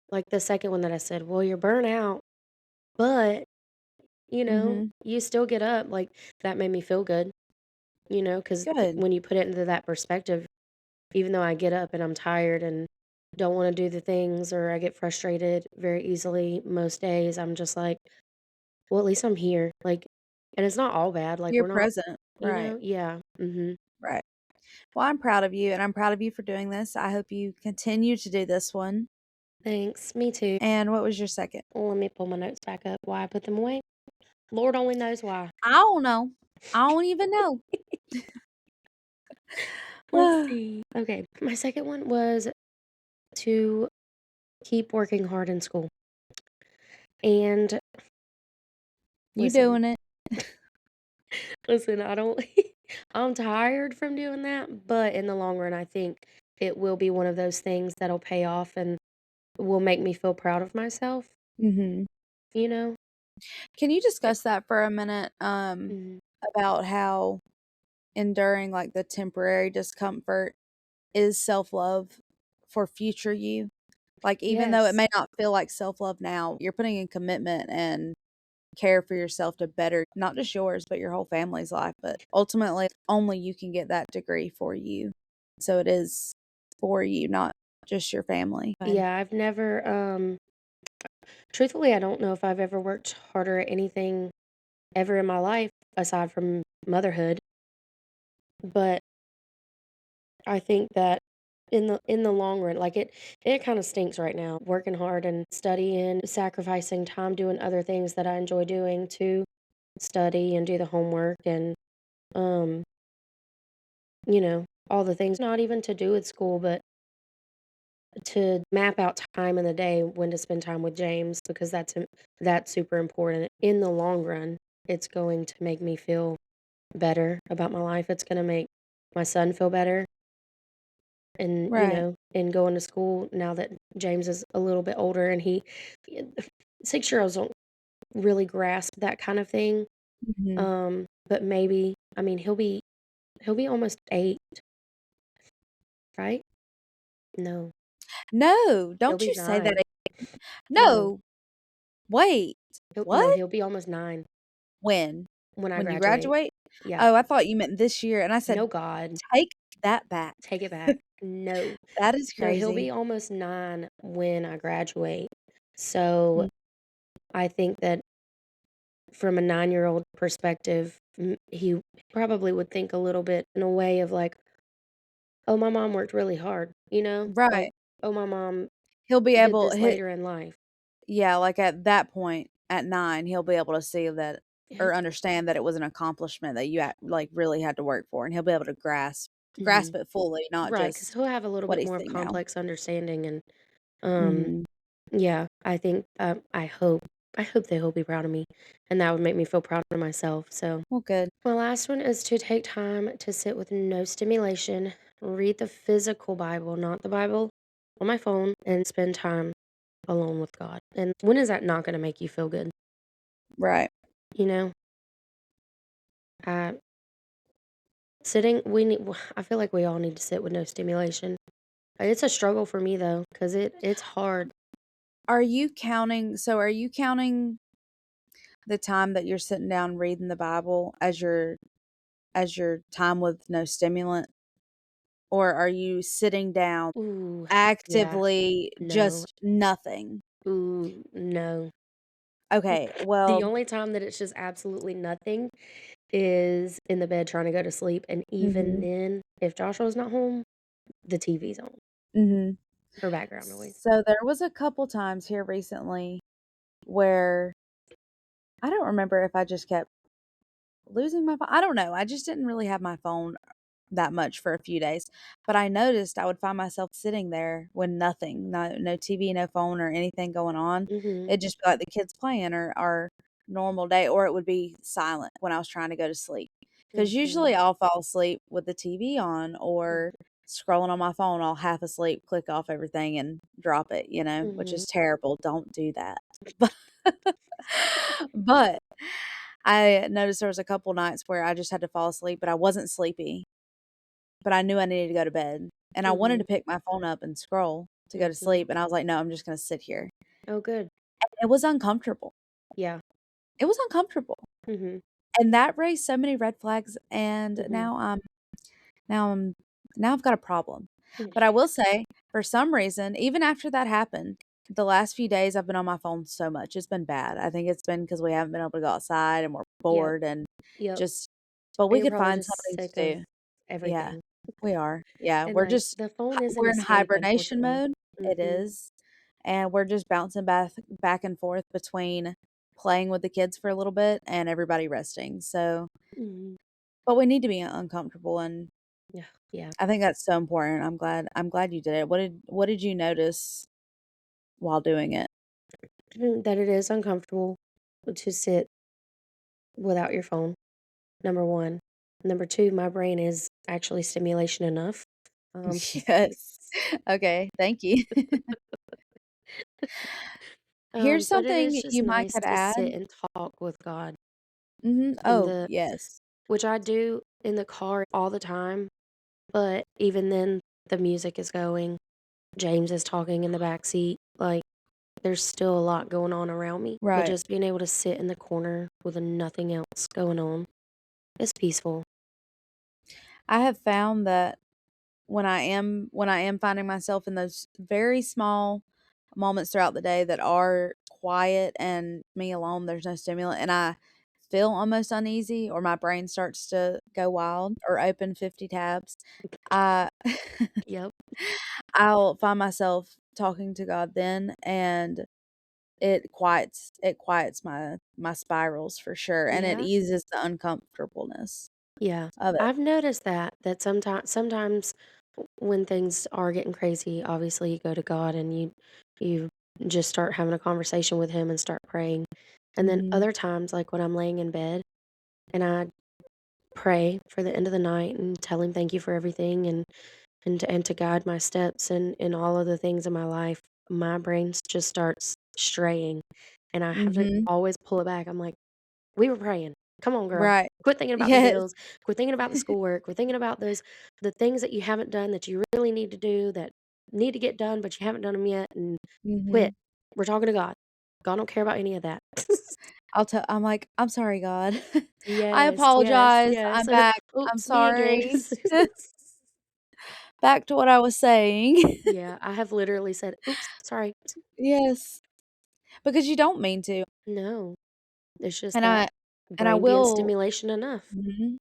like the second one that I said, well, you're burnt out, but Mhm. you still get up. Like that made me feel good, because Good. when you put it into that perspective, even though I get up and I'm tired and don't want to do the things or I get frustrated very easily most days, I'm just like, well, at least I'm here. Like, and it's not all bad. Like, You're we're not, present. Right. yeah. Right. Well, I'm proud of you and I'm proud of you for doing this. I hope you continue to do this one. Thanks. Me too. And what was your second? Well, let me pull my notes back up. Why I put them away? Lord only knows why. I don't know. I don't even know. Let's see. Okay. My second one was to keep working hard in school. And You listen, doing it. listen, I don't, I'm tired from doing that, but in the long run, I think it will be one of those things that'll pay off and will make me feel proud of myself, Mhm. you know? Can you It, discuss that for a minute mm, about how enduring like the temporary discomfort is self-love for future you? Like even though it yes. may not feel like self-love now, you're putting in commitment and care for yourself to better not just yours, but your whole family's life. But ultimately, only you can get that degree for you. So it is for you, not just your family. Yeah, I've never, truthfully, I don't know if I've ever worked harder at anything ever in my life aside from motherhood. But I think that in the long run, like it kind of stinks right now, working hard and studying, sacrificing time doing other things that I enjoy doing to study and do the homework and um, all the things not even to do with school, but to map out time in the day when to spend time with James because that's super important. In the long run, it's going to make me feel better about my life. It's going to make my son feel better and Right. and going to school now that James is a little bit older and he 6-year-olds don't really grasp that kind of thing. Mhm. But maybe I mean he'll be almost 8, right? No, No, he'll don't be you say that. 9. No, No, wait. no, What? he'll be almost 9 When? when I When you graduate. graduate? Yeah. Oh, I thought you meant this year, and I said, No, God, "Take that back." take it back. No. That is No, he'll crazy. be almost 9 when I graduate. So, Mm, I think that from a 9-year-old perspective, he probably would think a little bit in a way of like, "Oh, my mom worked really hard," you know? Like, right. "Oh, my mom He'll be did able this later in life." yeah, like, at that point, at 9, he'll be able to see that He'll or understand that it was an accomplishment that you like, really had to work for, and he'll be able to grasp Mhm. it fully, not Right, because 'cause just he'll have a little what bit he's more of seeing now. complex understanding and, um, Mhm. yeah, I think, I hope that he'll be proud of me, and that would make me feel proud of myself, so Well, good. my last one is to take time to sit with no stimulation, read the physical Bible, not the Bible on my phone, and spend time alone with God. And when is that not gonna make you feel good? Right. You know? Uh, I feel like we all need to sit with no stimulation. It's a struggle for me though, because it's hard. Are you counting the time that you're sitting down reading the Bible as your time with no stimulant? Or are you sitting down Ooh, yeah, actively no. just nothing? Ooh, no. Okay, The well only time that it's just absolutely nothing is in the bed trying to go to sleep, and even mhm, then, if Joshua's not home, the TV's on mhm. for background noise. So there was a couple times here recently where I don't remember if I just kept losing my phone. I don't know. I just didn't really have my phone that much for a few days. But I noticed I would find myself sitting there with nothing, no TV, no phone or anything going on. Mhm, It'd just be like the kids playing or our normal day, or it would be silent when I was trying to go to sleep. Because mhm, usually I'll fall asleep with the TV on mhm, or scrolling on my phone, all half asleep, click off everything and drop it, which mhm, is terrible. Don't do that. But but I noticed there was a couple nights where I just had to fall asleep, but I wasn't sleepy, but I knew I needed to go to bed, and I wanted mhm, to pick my phone up and scroll to go to mhm. sleep, and I was like, "No, I'm just gonna sit here." Oh, good. It was uncomfortable. Yeah. It was uncomfortable, Mhm, and that raised so many red flags, and mhm. now I'm now I've got a problem. Mm. But I will say, for some reason, even after that happened, the last few days I've been on my phone so much. It's been bad. I think it's been because we haven't been able to go outside and we're Yep, bored and yep. just but And we you're could probably find just something to sick of do. Yeah, everything. we are. Yeah, And, like, the phone is an we're in escape, hibernation unfortunately. mode. It Mhm, is. And we're just bouncing back and forth between playing with the kids for a little bit and everybody resting. So, mhm. but we need to be uncomfortable and Yeah, yeah. I think that's so important. I'm glad you did it. What did you notice while doing it? That it is uncomfortable to sit without your phone, number 1. Number 2, my brain is actually stimulation enough. Um, Yes. Okay, thank you. Here's but it something is just you might nice could to add. sit and talk with God Mhm. in Oh, the yes. which I do in the car all the time, but even then, the music is going, James is talking in the back seat, like, there's still a lot going on around me, but Right. just being able to sit in the corner with nothing else going on, it's peaceful. I have found that when I am finding myself in those very small moments throughout the day that are quiet and me alone, there's no stimulant, and I feel almost uneasy or my brain starts to go wild or open 50 tabs, I Yep. I'll find myself talking to God then, and it quiets my spirals for sure, and it Yeah. eases the uncomfortableness Yeah. of it. I've noticed that sometimes when things are getting crazy, obviously you go to God and you just start having a conversation with him and start praying. And then Mhm. other times, like when I'm laying in bed and I pray for the end of the night and tell him thank you for everything and to guide my steps and in all of the things in my life, my brain just starts straying and I have to Mhm. always pull it back. I'm like, we were praying. Come on, girl. Right. Quit thinking about the Yes. bills. Quit thinking about the schoolwork. Quit thinking about the things that you haven't done that you really need to do that need to get done, but you haven't done them yet. And quit. Mhm. We're talking to God. God don't care about any of that. I'm like, "I'm sorry, God. I Yes, yes, apologize. yes. I'm back. I'm Oops, me again. sorry." Back to what I was saying. Yeah, I have literally said, oops, sorry. Yes, because you don't mean to, No, it's just and that I brain being will. stimulation enough. Mhm,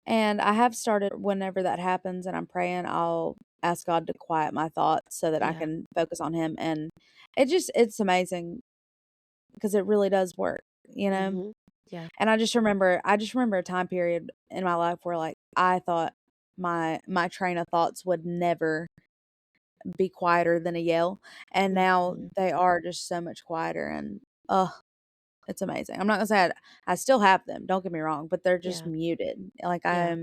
and I have started whenever that happens and I'm praying, I'll ask God to quiet my thoughts so that I Yeah. can focus on Him, and it's amazing because it really does work, you know? Mhm. Yeah. And I just remember a time period in my life where, like, I thought my train of thoughts would never be quieter than a yell, and now Mhm. they are just so much quieter, and, oh, it's amazing. I'm not gonna say I still have them, don't get me wrong, but they're just Yeah. muted. Like, Yeah.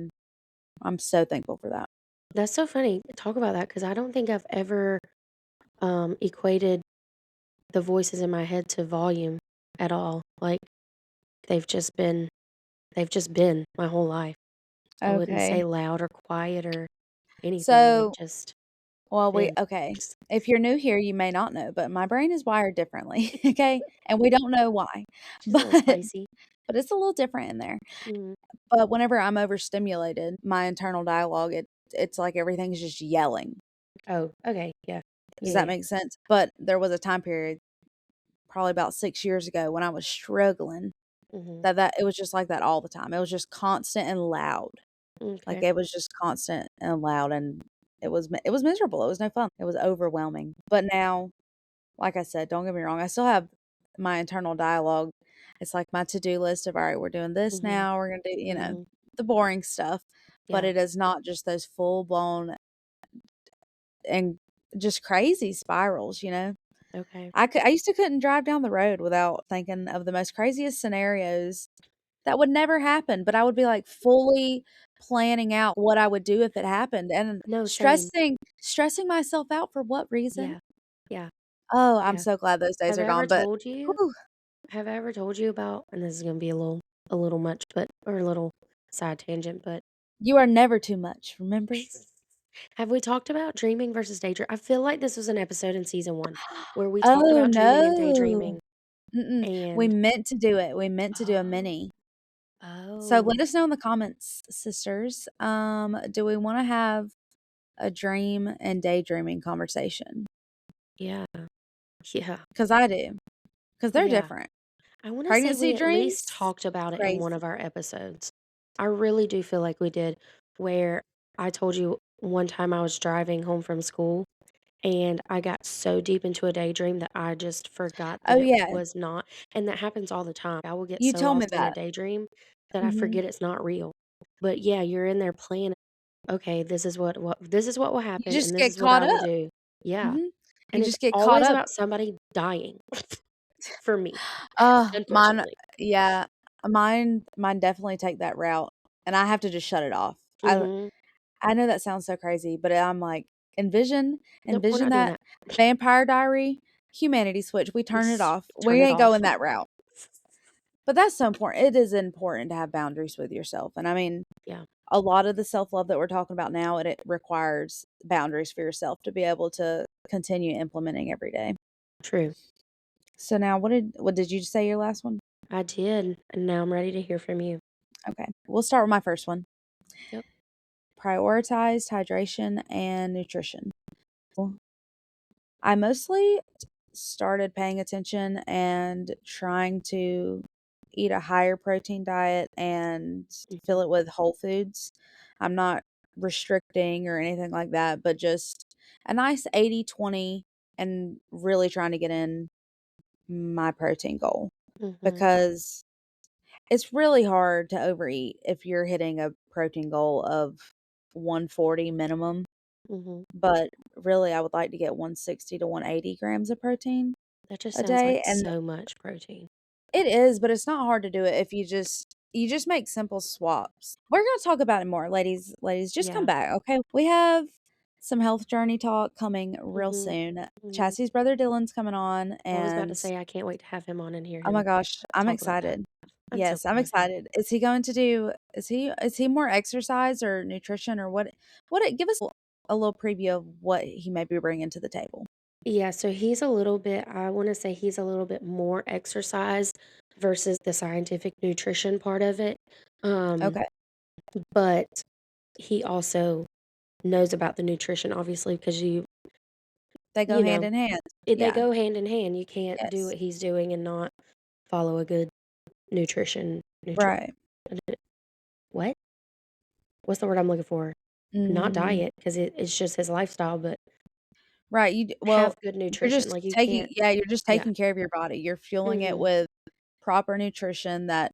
I'm so thankful for that. That's so funny. Talk about that because I don't think I've ever equated the voices in my head to volume at all. Like they've just been they've just been my whole life. I wouldn't Okay. say loud or quiet or anything. They've So, just well, been. okay. If you're new here, you may not know, but my brain is wired differently, okay? And we don't know why, She's a little but spicy. it's a little different in there. Mm. But whenever I'm overstimulated, my internal dialogue, it's like everything's just yelling. Oh, okay. Yeah. Does Yeah, that yeah. make sense? But there was a time period, probably about 6 years ago, when I was struggling, Mhm. that it was just like that all the time. It was just constant and loud. Like, Okay. it was just constant and loud, and it was miserable. It was no fun. It was overwhelming. But now, like I said, don't get me wrong, I still have my internal dialogue. It's like my to-do list of, "Alright, we're doing this Mhm. now, we're gonna do," Mhm. the boring stuff, but Yeah. it is not just those full-blown and just crazy spirals, you know? Okay. I used to couldn't drive down the road without thinking of the most craziest scenarios that would never happen, but I would be, like, fully planning out what I would do if it happened and No, same. stressing myself out for what reason? Yeah. Yeah. Oh, I'm Yeah. so glad those days Have are I ever gone, but told you whew, Have I ever told you about and this is gonna be a little much, but or a little side tangent, but you are never too much, remember? have we talked about dreaming versus daydream? I feel like this was an episode in season 1 where we talked Oh, about dreaming and no. daydreaming, Mm-mm. We and meant to do it. We meant to do a oh, mini. So oh, let us know in the comments, sisters. Do we wanna have a dream and daydreaming conversation? yeah, yeah, Because I do. Because 'cause they're yeah. different. I wanna say Pregnancy we at least dreams, talked about it in one of crazy. our episodes. I really do feel like we did, where I told you one time I was driving home from school and I got so deep into a daydream that I just forgot Oh, that it yeah. was not and that happens all the time. I will get You so told me lost in a that. daydream that I Mhm. forget it's not real. But yeah, you're in there planning, okay, this is what will You happen just and this get is what caught I will up. do. Yeah. Mhm. You And it's just get caught always up. about somebody dying for me, Mine unfortunately. yeah, mine definitely take that route, and I have to just shut it off. Mhm. I know that sounds so crazy, but I'm like, envision Nope, we're envision not doing that that. Vampire Diary, humanity switch, we turn it off. We Turn it ain't off. going that route. But that's so important. It is important to have boundaries with yourself, and I mean, Yeah. a lot of the self-love that we're talking about now, it requires boundaries for yourself to be able to continue implementing every day. True. So now what did you say your last one? I did, and now I'm ready to hear from you. Okay. We'll start with my first one. Yep. Prioritized hydration and nutrition. I mostly started paying attention and trying to eat a higher protein diet and fill Mhm. it with whole foods. I'm not restricting or anything like that, but just a nice 80-20 and really trying to get in my protein goal Mhm. because it's really hard to overeat if you're hitting a protein goal of 140 minimum. Mhm. But really, I would like to get 160 to 180 grams of protein That just a sounds like day, and so much protein. it is, but it's not hard to do it if you just make simple swaps. We're gonna talk about it more, ladies. Ladies, just come Yeah. back, okay? We have some health journey talk coming real Mhm. soon. Mhm. Chassie's brother Dylan's coming on, I was about to and say I can't wait to have him on and hear oh my him gosh, I'm talk about that. excited. I'm so Yes, I'm glad. excited. Is he going to do? Is he more exercise or nutrition or what? Give us a little preview of what he may be bringing to the table. Yeah, so he's a little bit, I want to say he's a little bit more exercise versus the scientific nutrition part of it. Um, Okay, but he also knows about the nutrition, obviously, because they go you hand know, in hand. they Yeah. go hand in hand. You can't do Yes. what he's doing and not follow a good nutrition. Right. What? What's the word I'm looking for? Not Mm, diet, because it's just his lifestyle, but right. have Well, good you're nutrition. just Like you taking. can't, Yeah, you're just yeah. taking care of your body. You're fueling it hmm with proper nutrition. That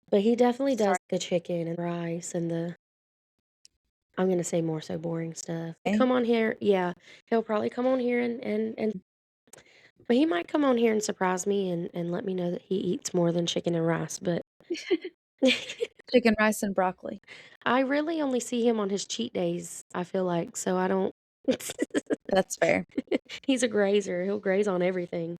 But he definitely sorry. does the chicken and rice and I'm gonna say more so boring stuff. He come on here, yeah, he'll probably come on here and but he might come on here and surprise me and let me know that he eats more than chicken and rice, but Chicken, rice, and broccoli. I really only see him on his cheat days, I feel like, so I don't That's fair. He's a grazer, he'll graze on everything.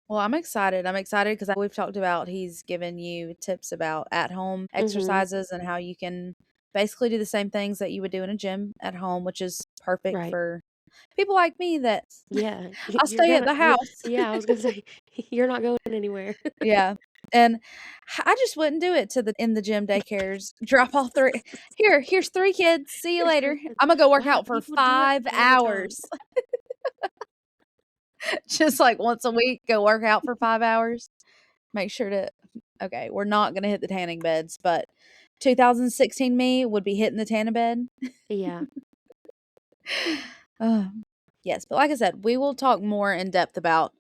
Well, I'm excited. I'm excited because we've talked about he's given you tips about at home Mhm. exercises and how you can basically do the same things that you would do in a gym at home, which is perfect Right. for people like me that Yeah, I'll you're stay at gonna the you're house. yeah, I was gonna say, you're not going anywhere. Yeah. And I just wouldn't do it to the in the gym daycares. Drop all 3. Here's 3 kids. See you Here's 3 later. kids. Imma go work Wow, out for people do it 5 all the time. hours. Just like once a week, go work out for 5 hours. Make sure to okay, we're not gonna hit the tanning beds, but 2016 me would be hitting the tanning bed. Yeah, Uh, yes, but like I said, we will talk more in depth about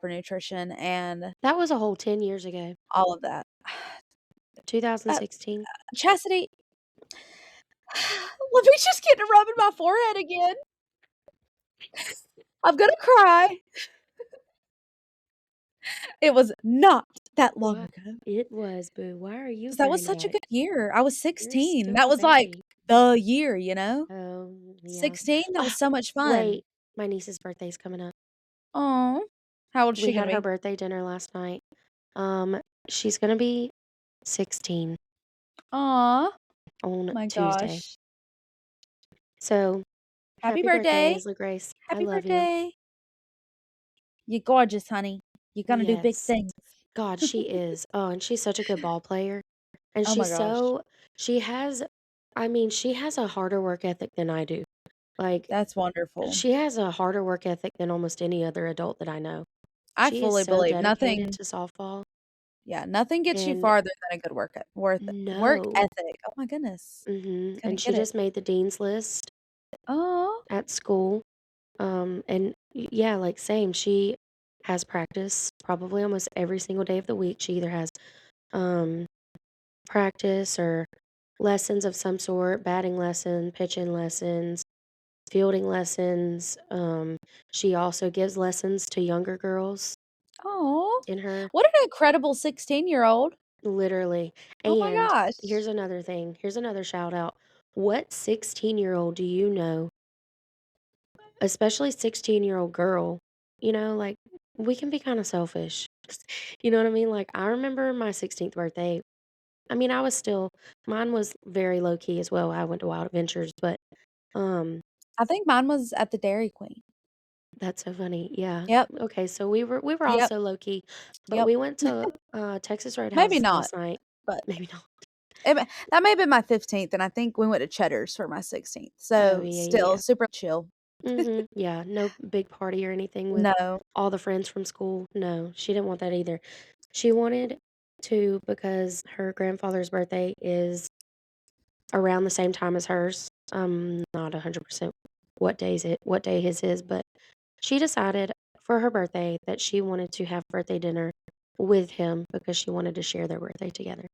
for nutrition and that was a whole 10 years ago. all of that. Uh, 2016. Chastity, let me just get to rubbing my forehead again. I'm gonna cry. It was not that long What? ago. It was, boo. Why are you 'Cause that was bringing it such a back? good year. I was You're 16. still That a was like baby. the year, you know? Yeah. 16, that was Ah, so much fun. wait, my niece's birthday's coming up. Oh, how old is We she gonna had her be? birthday dinner last night. Um, she's gonna be 16 Aw, on my Tuesday. gosh. So, Happy happy birthday, birthday. Leslie Grace. I Happy love you. birthday. You're gorgeous, honey. You're gonna do big Yes. things. God, she is. Oh, and she's such a good ball player. And Oh my gosh. she has, I mean, she has a harder work ethic than I do. Like, That's wonderful. she has a harder work ethic than almost any other adult that I know. I She is fully so believe dedicated nothing to softball, yeah, nothing gets you and farther than a good work no. ethic. Oh my goodness. Gonna And she get it. just made the dean's list Oh, at school. And yeah, like same. She has practice probably almost every single day of the week. She either has um practice or lessons of some sort, batting lesson, pitching lessons, fielding lessons. She also gives lessons to younger girls oh. in her What an incredible 16-year-old. literally. Oh my And gosh. here's another thing. Here's another shout out. What 16-year-old do you know, especially 16-year-old girl, like we can be kind of selfish. You know what I mean? Like I remember my 16th birthday. I mean, mine was very low key as well. I went to Wild Adventures, but um I think mine was at the Dairy Queen. That's so funny. Yeah. Yep, Okay, so we were yep, also low key, but yep. we went to Texas Maybe Roadhouse not, last night. but Maybe not. that may have been my 15th, and I think we went to Cheddar's for my 16th. Oh So yeah, yeah, still yeah. super chill. Yeah, no big party or anything with No. all the friends from school. No, she didn't want that either. She wanted to because her grandfather's birthday is around the same time as hers. Not 100% what day his is, but she decided for her birthday that she wanted to have birthday dinner with him because she wanted to share their birthday together.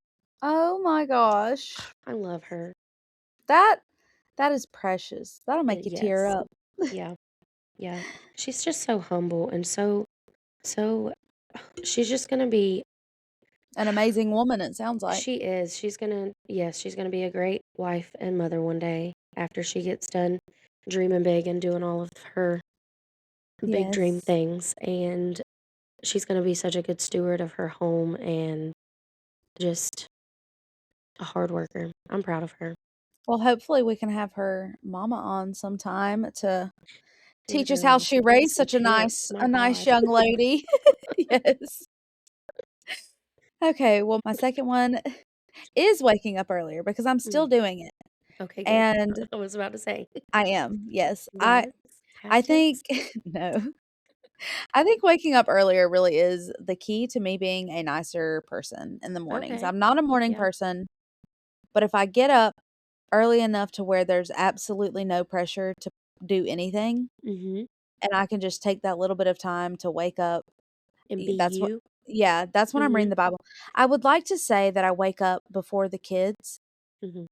Oh my gosh. I love her. That that is precious. That'll make you tear Yes. up. Yeah. Yeah. She's just so humble and so she's just gonna be An amazing woman, it sounds like. she is. Yes, she's gonna be a great wife and mother one day after she gets done dreaming big and doing all of her big dream Yes. things. And she's gonna be such a good steward of her home and just a hard worker. I'm proud of her. Well, hopefully we can have her mama on sometime to teach us how Literally, she to give us raised some such tips. My a nice God. young lady. Yes. Okay, well, my second one is waking up earlier because I'm still Mm, doing it. okay, good. And I was about to say. I am. Yes. Yes. Have I think tips? no. I think waking up earlier really is the key to me being a nicer person in the mornings. Okay. I'm not a morning Yeah. person, but if I get up early enough to where there's absolutely no pressure to do anything, Mhm. and I can just take that little bit of time to wake up, And be that's what you. yeah, that's when I'm reading Mhm. the Bible. I would like to say that I wake up before the kids. Mhm.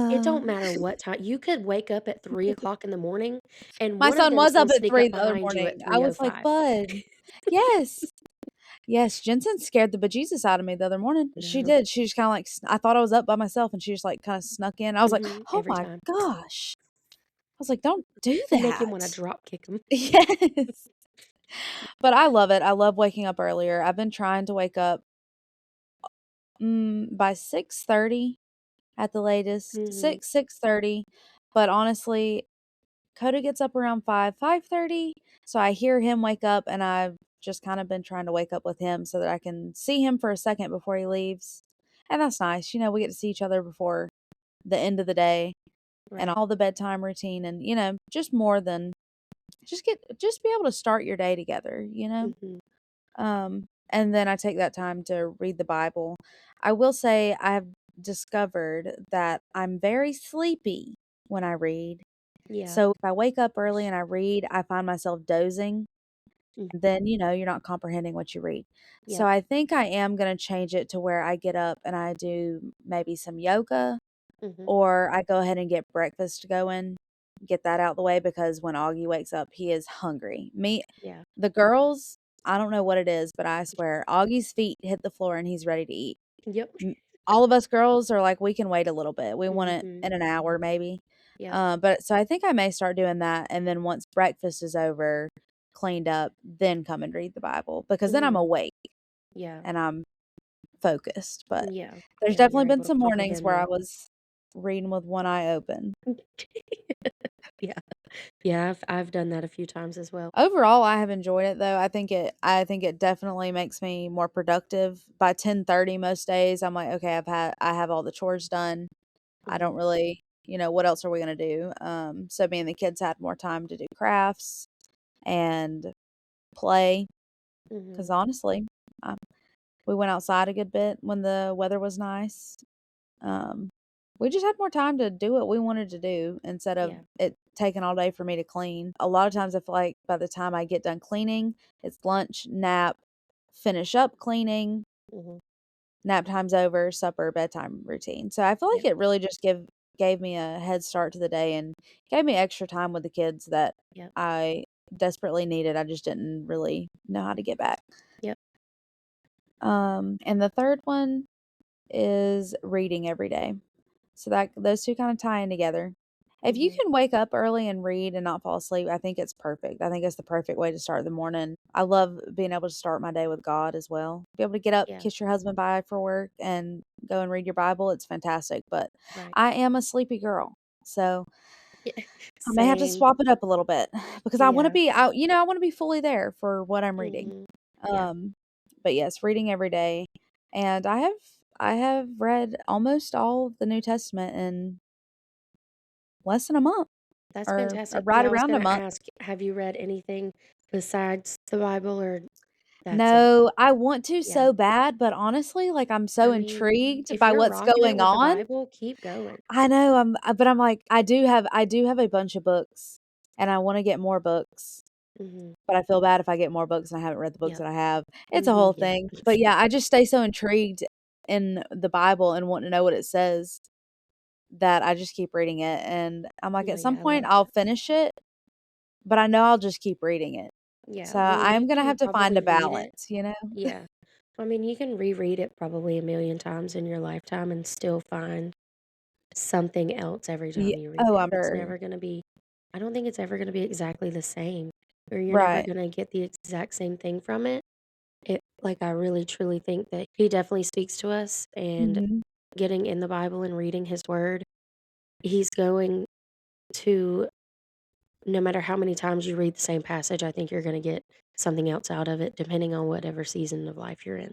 It don't My matter what time. You could wake up at 3 o'clock in the morning, and one of son them's was gonna up at sneak up 3 the other behind you morning. at I was like, 3:05. "Bud." Yes. Yes, Jensen scared the bejesus out of me the other morning. She No. did. She just kinda, like, I thought I was up by myself, and she just, like, kinda snuck in. I was like, Mhm. "Oh Every my time. gosh." I was like, "Don't do Make him wanna that." drop kick him. Yes. But I love it. I love waking up earlier. I've been trying to wake up, by 6:30 at the latest. Mhm. 6:30, but honestly, Coda gets up around 5:30, so I hear him wake up, and I've just kinda been trying to wake up with him so that I can see him for a second before he leaves, and that's nice. We get to see each other before the end of the day and Right. all the bedtime routine and, just more than just be able to start your day together. Mhm. And then I take that time to read the Bible. I will say I've discovered that I'm very sleepy when I read. Yeah. So if I wake up early and I read, I find myself dozing, and Mhm. then, you're not comprehending what you read. So Yep. I think I am gonna change it to where I get up and I do maybe some yoga, Mhm. or I go ahead and get breakfast going, get that out the way because when Augie wakes up, he is hungry. Yeah. The girls, I don't know what it is, but I swear Augie's feet hit the floor and he's ready to eat. Yep. M All of us girls are like, we can wait a little bit. We want it Mhm. in an hour maybe. Yep. But so I think I may start doing that, and then once breakfast is over, cleaned up, then come and read the Bible because then I'm Mhm. awake Yeah. and I'm focused. But Yeah. there's Yeah, you're definitely been able to some mornings comprehend where I more. was reading with one eye open. Yeah. Yeah, I've done that a few times as well. Overall, I have enjoyed it though. I think it definitely makes me more productive. By 10:30 most days, I'm like, okay, I have all the chores done. I don't Mhm. really, what else are we gonna do? So me and the kids had more time to do crafts and play. Because Mhm. honestly, um, we went outside a good bit when the weather was nice. Um, we just had more time to do what we wanted to do instead of Yeah. it taking all day for me to clean. A lot of times I feel like by the time I get done cleaning, it's lunch, nap, finish up cleaning, Mhm. nap time's over, supper, bedtime routine. So I feel like Yep. it really just gave me a head start to the day and gave me extra time with the kids that Yep. I desperately needed. I just didn't really know how to get back. Yep. And the third one is reading every day. So that those 2 kinda tie in together. If you Mhm. can wake up early and read and not fall asleep, I think it's perfect. I think it's the perfect way to start the morning. I love being able to start my day with God as well. Be able to get up, Yeah. kiss your husband bye for work, and go and read your Bible, it's fantastic, but Right. I am a sleepy girl. So Yeah. I may have to Same. swap it up a little bit because I wanna Yeah. be out I wanna be fully there for what I'm reading. Mhm. Yeah. Um, but yes, reading every day, and I have read almost all of the New Testament in less than a month That's or fantastic. right Yeah, I was around a gonna month. ask, have you read anything besides the Bible, or that's it? No, I want to Yeah. so bad, but honestly, like, I'm so I mean, intrigued if by you're what's rocking it going with the on. Bible, keep going. I know, but I'm like, I do have a bunch of books, and I wanna get more books, Mhm. but I feel bad if I get more books and I haven't read the books Yep. that I have. It's a whole Mhm. Yeah. thing. But yeah, I just stay so intrigued in the Bible and wanting to know what it says that I just keep reading it, and I'm like, No, at some yeah, I point, love I'll that. finish it, but I know I'll just keep reading it. Yeah. So, Well, I you am gonna can have to find probably a read it. balance, you know? Yeah. I mean, you can reread it probably a million times in your lifetime and still find something else every Ye time you read Oh, it. I'm It's sure. never gonna be I don't think it's ever gonna be exactly the same, or you're never Right. gonna get the exact same thing from it. I really truly think that he definitely speaks to us, and Mhm. getting in the Bible and reading his word, he's going to no matter how many times you read the same passage, I think you're gonna get something else out of it depending on whatever season of life you're in.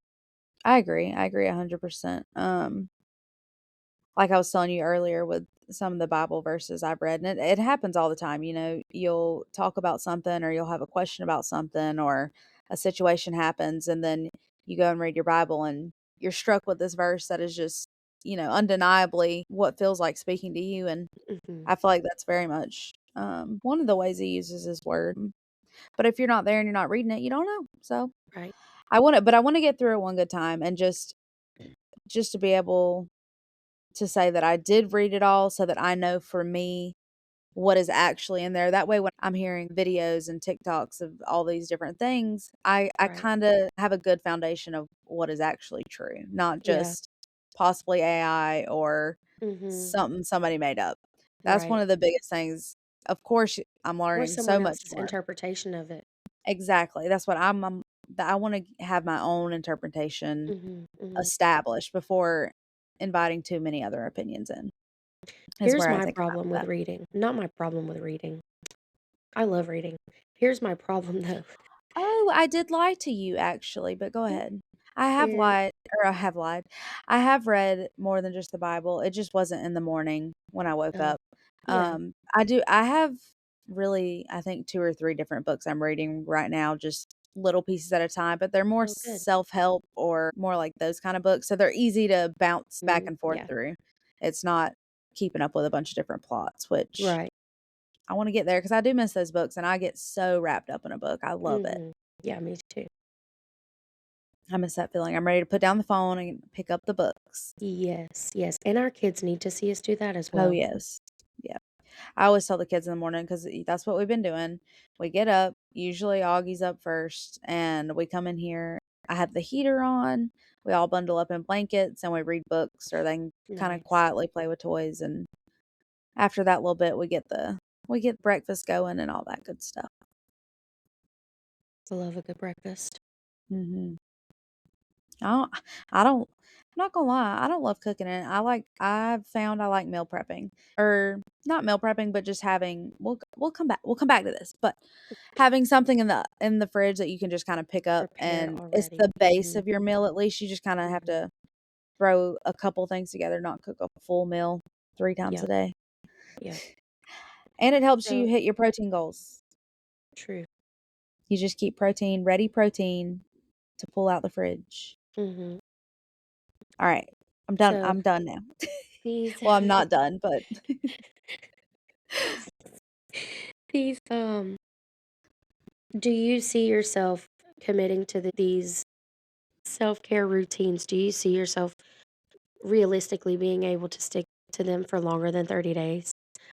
I agree 100%. Like I was telling you earlier with some of the Bible verses I've read, and it happens all the time. You'll talk about something or you'll have a question about something or a situation happens, and then you go and read your Bible and you're struck with this verse that is just, undeniably what feels like speaking to you. And Mhm. I feel like that's very much one of the ways he uses his word. But if you're not there and you're not reading it, you don't know. So Right. I want to get through it one good time and just to be able to say that I did read it all so that I know for me what is actually in there. That way, when I'm hearing videos and TikToks of all these different things, I Right. kind of have a good foundation of what is actually true, not Yeah. just possibly AI or Mhm. something somebody made up. That's one Right. of the biggest things. Of course, I'm Or learning so someone much else's more. interpretation of it. Exactly. That's what I want to have my own interpretation Mhm. Mhm. established before inviting too many other opinions in. Is Here's where I my think I'm problem at with with that. reading. Not my problem with reading. I love reading. Here's my problem though. Oh, I did lie to you actually, but go Mm, ahead. Here, I have lied. I have read more than just the Bible. It just wasn't in the morning when I woke oh, up. yeah. I have really, I think 2 or 3 different books I'm reading right now, just little pieces at a time, but they're more Oh, good. self-help or more like those kind of books, so they're easy to bounce back Mhm. and forth Yeah. through. It's not keeping up with a bunch of different plots, which Right. I wanna get there because I do miss those books, and I get so wrapped up in a book. I love it. Mhm. Yeah, me too. I miss that feeling. I'm ready to put down the phone and pick up the books. Yes, yes, and our kids need to see us do that as Oh, well. yes. Yeah. I always tell the kids in the morning because that's what we've been doing. We get up, usually Augie's up first, and we come in here. I have the heater on. We all bundle up in blankets and we read books or they can kind of Nice. quietly play with toys. And after that little bit, we get breakfast going and all that good stuff. I love a good breakfast. Hmm. I don't I don't I'm not gonna lie, I don't love cooking it. I've found I like meal prepping. Or not meal prepping, but just having we'll come back to this, but having something in the fridge that you can just kinda pick up Prepared and it's already. the base Mhm. of your meal at least. You just kinda have Mhm. to throw a couple things together, not cook a full meal 3 times a Yep. day. Yep. And it helps you So hit your protein goals. true. You just keep ready protein to pull out the fridge. Mhm. Alright. So I'm done now. these Well, I'm not done, but these do you see yourself committing to these self-care routines? Do you see yourself realistically being able to stick to them for longer than 30 days?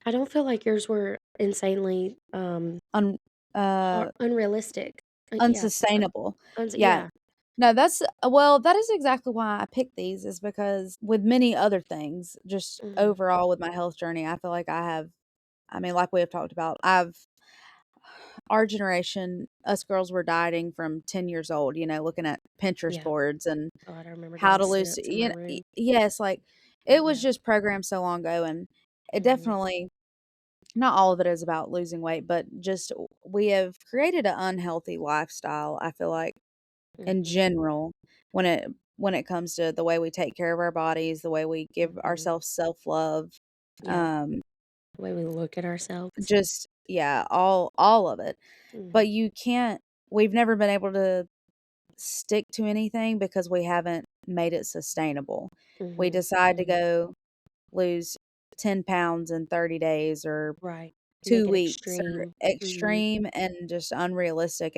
I don't feel like yours were insanely un uh, unrealistic. Yeah. unsustainable. Yeah. Yeah. No, well, that is exactly why I picked these is because with many other things, just Mhm. overall with my health journey, I feel like I mean, like we have talked about, our generation, us girls were dieting from 10 years old, looking at Pinterest Yeah. boards and God, I remember how doing to lose, sit-ups in my room. yes, like it was Yeah. just programmed so long ago and it Mhm. definitely not all of it is about losing weight, but just we have created an unhealthy lifestyle, I feel like, in Mhm. general, when it comes to the way we take care of our bodies, the way we give Mhm. ourselves self-love, Yeah. um, The way we look at ourselves. just yeah, all of it. Mhm. But you can't we've never been able to stick to anything because we haven't made it sustainable. We Mhm. decide to Mhm. go lose 10 pounds in 30 days or Right. Make 2 it weeks or extreme. Mhm. extreme and just unrealistic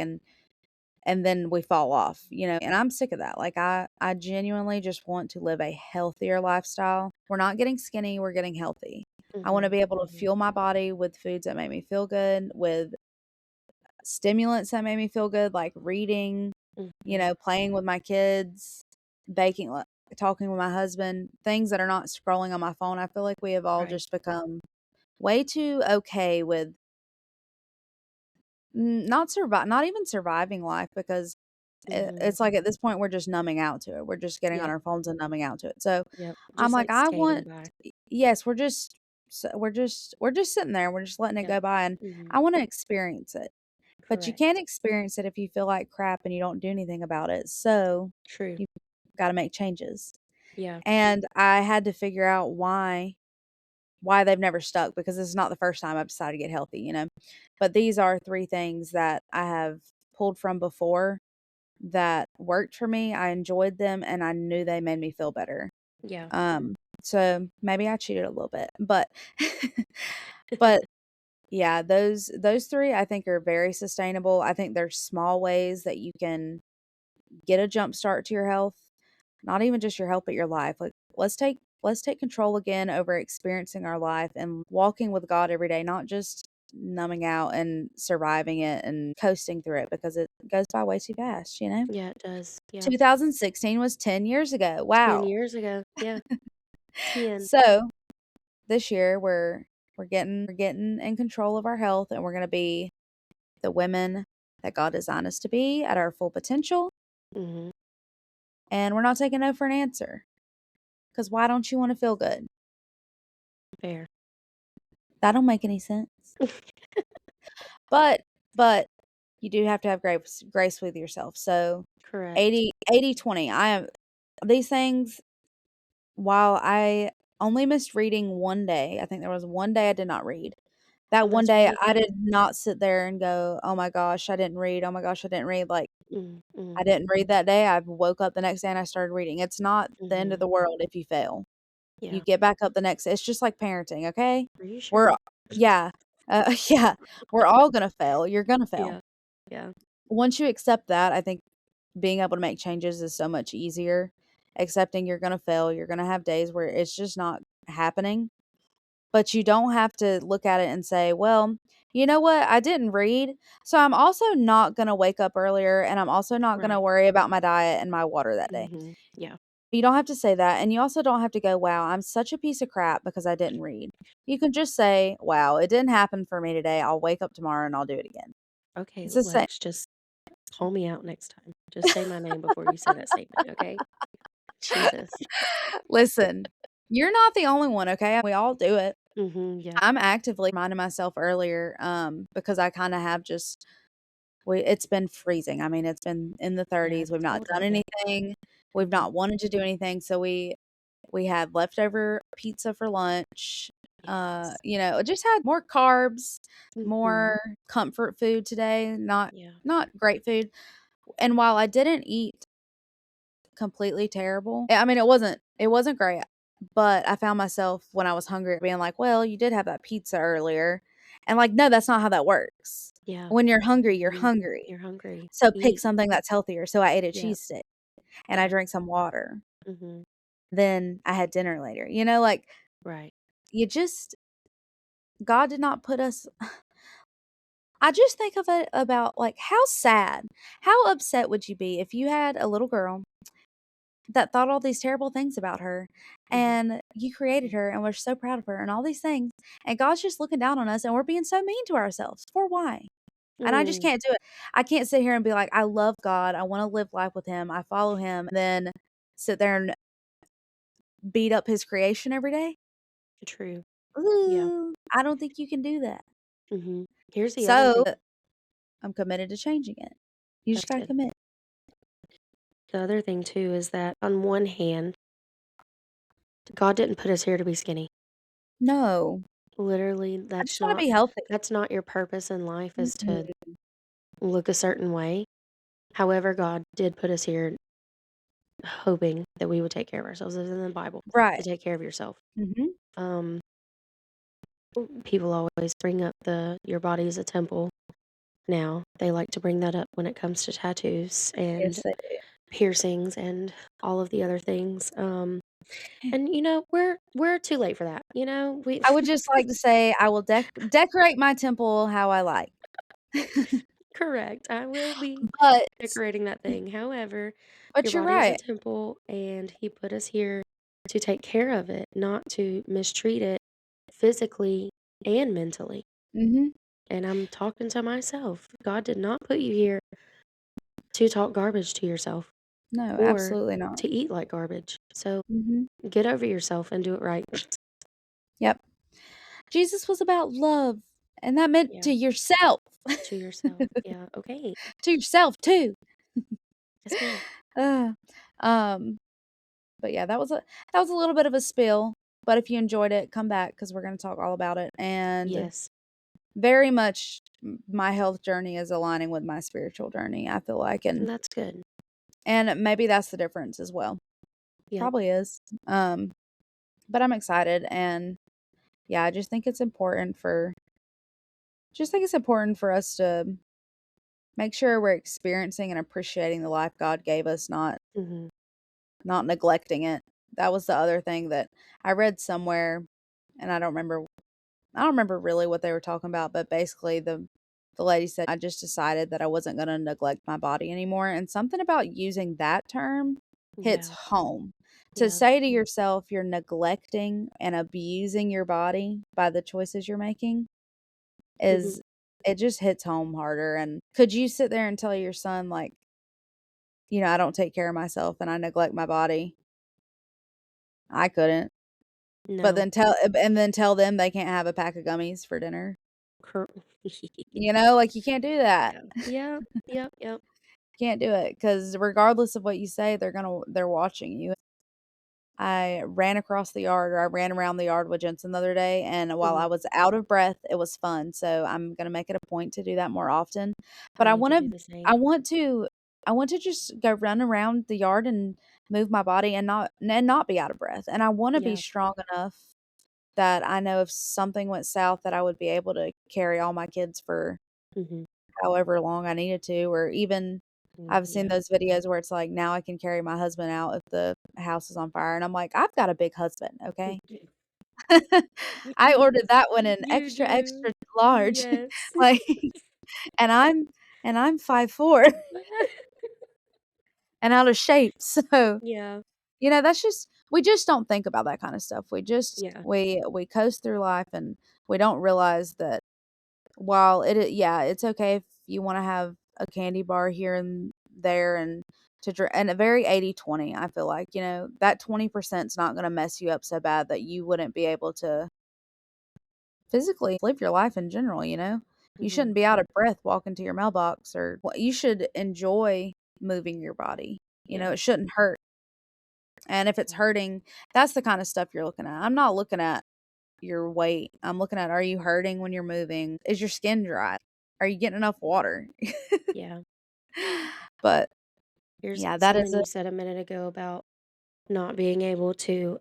and then we fall off, and I'm sick of that. Like I genuinely just want to live a healthier lifestyle. We're not getting skinny, we're getting healthy. I want to Mhm. be able to Mhm. fuel my body with foods that make me feel good, with stimulants that make me feel good, like reading, Mhm. playing with my kids, baking, talking with my husband, things that are not scrolling on my phone. I feel like we have all Right. just become way too okay with not even surviving life because Mhm. it's like at this point we're just numbing out to it. We're just getting on Yep. our phones and numbing out to it. So Yep. I'm Just like, like I skating want, by. yes, we're just sitting there. We're just letting it Yep. go by, and Mhm. I want to experience it. But you can't Correct. experience it if you feel like crap and you don't do anything about it. So True. you've got to make changes. Yeah. And I had to figure out why they've never stuck because this is not the first time I've decided to get healthy. But these are 3 things that I have pulled from before that worked for me. I enjoyed them and I knew they made me feel better. Yeah. Um, so maybe I cheated a little bit, but but yeah, those 3 I think are very sustainable. I think there's small ways that you can get a jump start to your health. Not even just your health, but your life. Like let's take control again over experiencing our life and walking with God every day, not just numbing out and surviving it and coasting through it because it goes by way too fast. Yeah, it does. Yeah. 2016 was 10 years ago. 10 Wow. years ago. Yeah. 10. So, this year we're getting in control of our health and we're going to be the women that God designed us to be at our full potential, Mhm. and we're not taking no for an answer. Cuz why don't you want to feel good? Fair. That don't make any sense. But you do have to have grace with yourself. So, Correct. 80/20. I am these things while I only missed reading one day. I think there was one day I did not read. That And one that's day, really I good. did not sit there and go, "Oh my gosh, I didn't read. Oh my gosh, I didn't read." Like, Mm, I mm, didn't read that day. I woke up the next day and I started reading. It's not the end of mhm. the world if you fail. You Yeah. get back up the next it's just like parenting, okay? Are you We're sure? yeah. Yeah. We're all gonna fail. You're gonna fail. Yeah. Yeah. Once you accept that, I think being able to make changes is so much easier. Accepting you're gonna fail, you're gonna have days where it's just not happening. But you don't have to look at it and say, "Well, you know what? I didn't read, so I'm also not gonna wake up earlier, and I'm also not gonna Right. worry about my diet and my water that day." Mhm. Yeah. You don't have to say that, and you also don't have to go, "Wow, I'm such a piece of crap because I didn't read." You can just say, "Wow, it didn't happen for me today. I'll wake up tomorrow and I'll do it again." Okay, It's the same. Lex, just call me out next time. Just say my name before you say that statement, okay? Jesus. Listen, you're not the only one, okay? We all do it. Mhm. Yeah. I'm actively reminding myself earlier, because I kinda have just it's been freezing. I mean, it's been in the Yeah, 30s. it's We've not cold done out there. anything. We've Mhm. not wanted to do anything, so we had leftover pizza for lunch. Yes. Just had more carbs, Mhm. more comfort food today, not Yeah. not great food. And while I didn't eat completely terrible, I mean, it wasn't great, but I found myself when I was hungry being like, "Well, you did have that pizza earlier." And like, no, that's not how that works. Yeah. When you're hungry, you're Mhm. hungry. You're hungry. So pick Eat. something that's healthier. So I ate a Yep. cheese stick and I Yep. drank some water. Mhm. Then I had dinner later. Like Right. you just God did not put us I just think of it about like how sad, how upset would you be if you had a little girl that thought all these terrible things about her Mhm. and you created Mhm. her and we're so proud of her and all these things and God's just looking down on us and we're being so mean to ourselves. For why? And I just Mm. can't do it. I can't sit here and be like, I love God. I want to live life with him. I follow him. And then sit there and beat up his creation every day. True. Yeah. Ooh, I don't think you can do that. Here's the other So, thing. I'm committed to changing it. You just That's gotta good. commit. The other thing too is that on one hand, God didn't put us here to be skinny. No, Literally, I just wanna be healthy. that's not your purpose in life is to Mm-mm. look a certain way. However, God did put us here hoping that we would take care of ourselves. It's in the Bible to Right. take care of yourself. Mhm. Um, People always bring up your body is a temple. Now they like to bring that up when it comes to tattoos and Yes, they do. piercings and all of the other things. And we're too late for that. We I would just like to say I will decorate my temple how I like. correct. I will be But decorating that thing. However, your you're body is a right. temple, and He put us here to take care of it, not to mistreat it physically and mentally. Mhm. And I'm talking to myself. God did not put you here to talk garbage to yourself No, or absolutely not. to eat like garbage. So Mhm. get over yourself and do it right. Yep. Jesus was about love, and that meant Yeah, to yourself. to yourself. Yeah, okay. To yourself too. Yes, ma'am. Uh, um, but yeah, that was a little bit of a spill, but if you enjoyed it, come back because 'cause we're gonna talk all about it, and Yes. very much my health journey is aligning with my spiritual journey, I feel like, And that's good. and maybe that's the difference as well. Yep. Probably is. But I'm excited, and yeah, I just think it's important for us to make sure we're experiencing and appreciating the life God gave us, Hmm. not neglecting it. That was the other thing that I read somewhere, and I don't remember really what they were talking about, but basically the lady said, "I just decided that I wasn't gonna neglect my body anymore." And something about using that term hits Yeah. home. To Yeah. say to yourself you're neglecting and abusing your body by the choices you're making Hmm. is it just hits home harder. And could you sit there and tell your son, like, I don't take care of myself and I neglect my body? I couldn't. But No. then tell them they can't have a pack of gummies for dinner. Cor- Like, you can't do that. yeah. Yeah. Yep. Yep. Can't do it because regardless of what you say, they're watching you. I ran across the yard, or I ran around the yard with Jensen the other day, and while Hmm. I was out of breath, it was fun, so I'm gonna make it a point to do that more often. But I I need to wanna do the I same. want to I want to just go run around the yard and move my body and not be out of breath, and I wanna be Yeah. strong enough that I know if something went south that I would be able to carry all my kids for Hmm. however long I needed to, or even I've seen Yeah. those videos where it's like, now I can carry my husband out if the house is on fire, and I'm like, "I've got a big husband, okay?" I ordered that one in You extra, do. extra large, Yes. like, and I'm 5'4" and out of shape, so, Yeah. that's just we just don't think about that kinda stuff. We just Yeah. we coast through life, and we don't realize that while yeah, it's okay if you wanna have a candy bar here and there and and a very 80/20. I feel like, that 20% is not gonna mess you up so bad that you wouldn't be able to physically live your life in general, you know? You Hmm. shouldn't be out of breath walking to your mailbox, or you should enjoy moving your body, Yeah. it shouldn't hurt, and if it's Yeah. hurting, that's the kinda stuff you're looking at. I'm not looking at your weight. I'm looking at, are you hurting when you're moving? Is your skin dry? Are you getting enough water? Yeah. But Here's yeah, that is something it. you said a minute ago about not being able to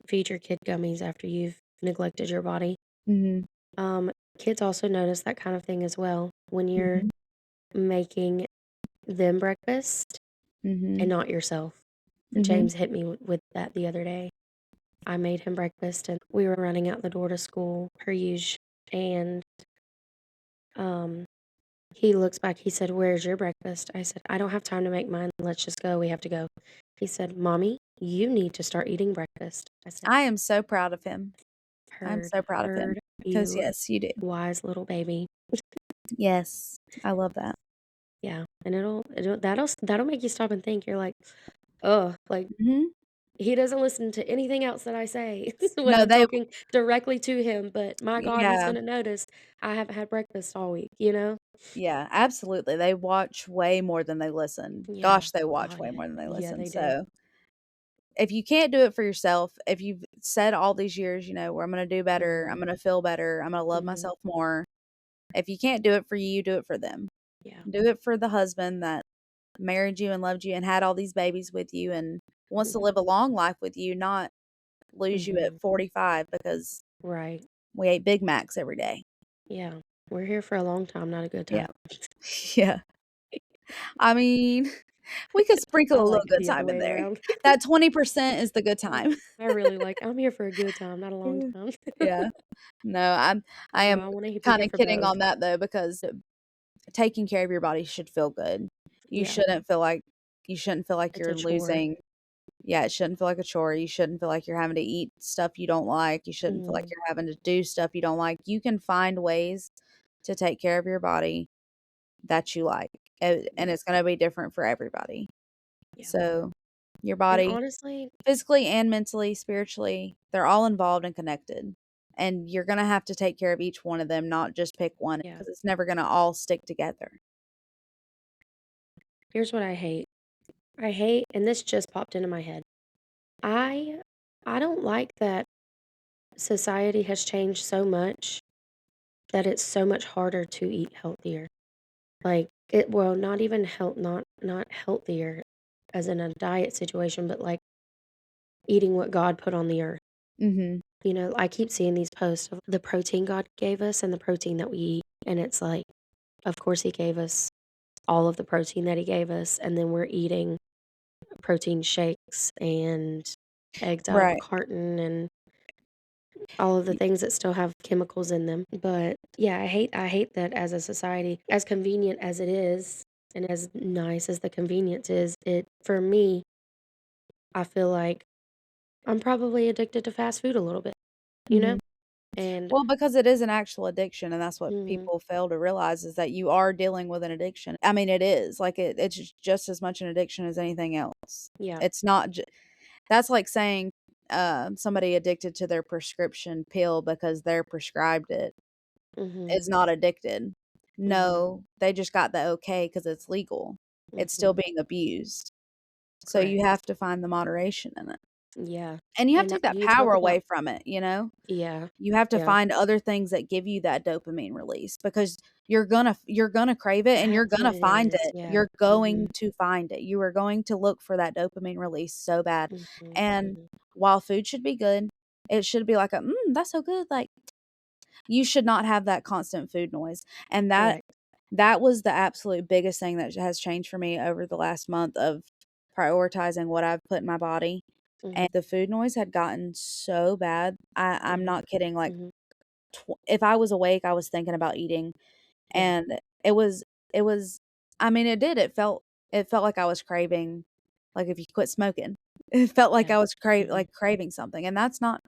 feed your kid gummies after you've neglected your body. Mhm, Um, Kids also notice that kind of thing as well when you're mhm, making them breakfast and mhm, not yourself. mhm. James hit me with that the other day. I made him breakfast and we were running out the door to school per usual. And um, he looks back. He said, "Where's your breakfast?" I said, "I don't have time to make mine. Let's just go. We have to go." He said, "Mommy, you need to start eating breakfast." I said, I am so proud of him. I'm "Heard, so proud of him heard because you, yes, you do. wise little baby." Yes, I love that. Yeah, and that'll make you stop and think. You're like, oh, like Mhm. He doesn't listen to anything else that I say when No, I'm they talking directly to him, but my God, he's yeah, gonna notice I haven't had breakfast all week, you know? yeah, absolutely. They watch way more than they listen. Yeah. Gosh, they Oh, watch way yeah. more than they Yeah, listen. they do. So, if you can't do it for yourself, if you've said all these years, where I'm gonna do better, I'm Mhm. gonna feel better, I'm gonna love Mhm. myself more. If you can't do it for you, do it for them. Yeah. Do it for the husband that married you and loved you and had all these babies with you and wants to Mhm. live a long life with you, not lose you at Mhm. 45 because Right. we ate Big Macs every day. Yeah. We're here for a long time, not a good Yeah. time. Yeah. I mean, we could sprinkle I a little like it good the other time in way there. around. That 20% is the good I time. I really like I'm here for a good time, not a long Yeah. time. Yeah. No, I No, am I wanna be kinda here for kidding both. on that though, because taking care of your body should feel good. You Yeah. shouldn't feel like you shouldn't feel like It's a you're chore. losing. Yeah, it shouldn't feel like a chore. You shouldn't feel like you're having to eat stuff you don't like. You shouldn't feel like Mhm. you're having to do stuff you don't like. You can find ways to take care of your body that you like, and Yeah. it's gonna be different for everybody. Yeah. So, your And body, honestly, physically and mentally, spiritually, they're all involved and connected. And you're gonna have to take care of each one of them, not just pick one, yeah. because it's never gonna all stick together. Here's what I hate. I hate, and this just popped into my head. I I don't like that society has changed so much that it's so much harder to eat healthier. Like it well, not even not healthier as in a diet situation, but like eating what God put on the earth. Mhm. You know, I keep seeing these posts of the protein God gave us and the protein that we eat. And it's like, of course, He gave us all of the protein that He gave us. And then we're eating protein shakes and eggs out of a Right. carton and all of the things that still have chemicals in them. But yeah, I hate that as a society, as convenient as it is and as nice as the convenience is, it for me, I feel like I'm probably addicted to fast food a little bit, you know? Mhm. And Well, because it is an actual addiction, and that's what mhm, people fail to realize is that you are dealing with an addiction. I mean, it is, like, it's just as much an addiction as anything else. yeah. It's not ju That's like saying, somebody addicted to their prescription pill because they're prescribed it Mhm. is not addicted. Mhm. No, they just got the okay because it's legal. It's still Mhm. being abused. So Correct. you have to find the moderation in it. Yeah. And you have And to take that you talk power about away from it, you know? yeah. You have to Yeah. find other things that give you that dopamine release because you're gonna crave it and you're That's what gonna it find is. it. Yeah. You're going Mhm. to find it. You are going to look for that dopamine release so bad. Mhm. And Mhm. while food should be good, it should be like that's so good. Like you should not have that constant food noise. And that Correct. that was the absolute biggest thing that has changed for me over the last month of prioritizing what I've put in my body. Mhm. And the food noise had gotten so bad. I'm Mhm. not kidding. Like Mhm. if I was awake, I was thinking about eating, Yeah. and it was I mean, it felt like I was craving, like, if you quit smoking. It felt like Yeah. I was Mhm. craving something, and that's not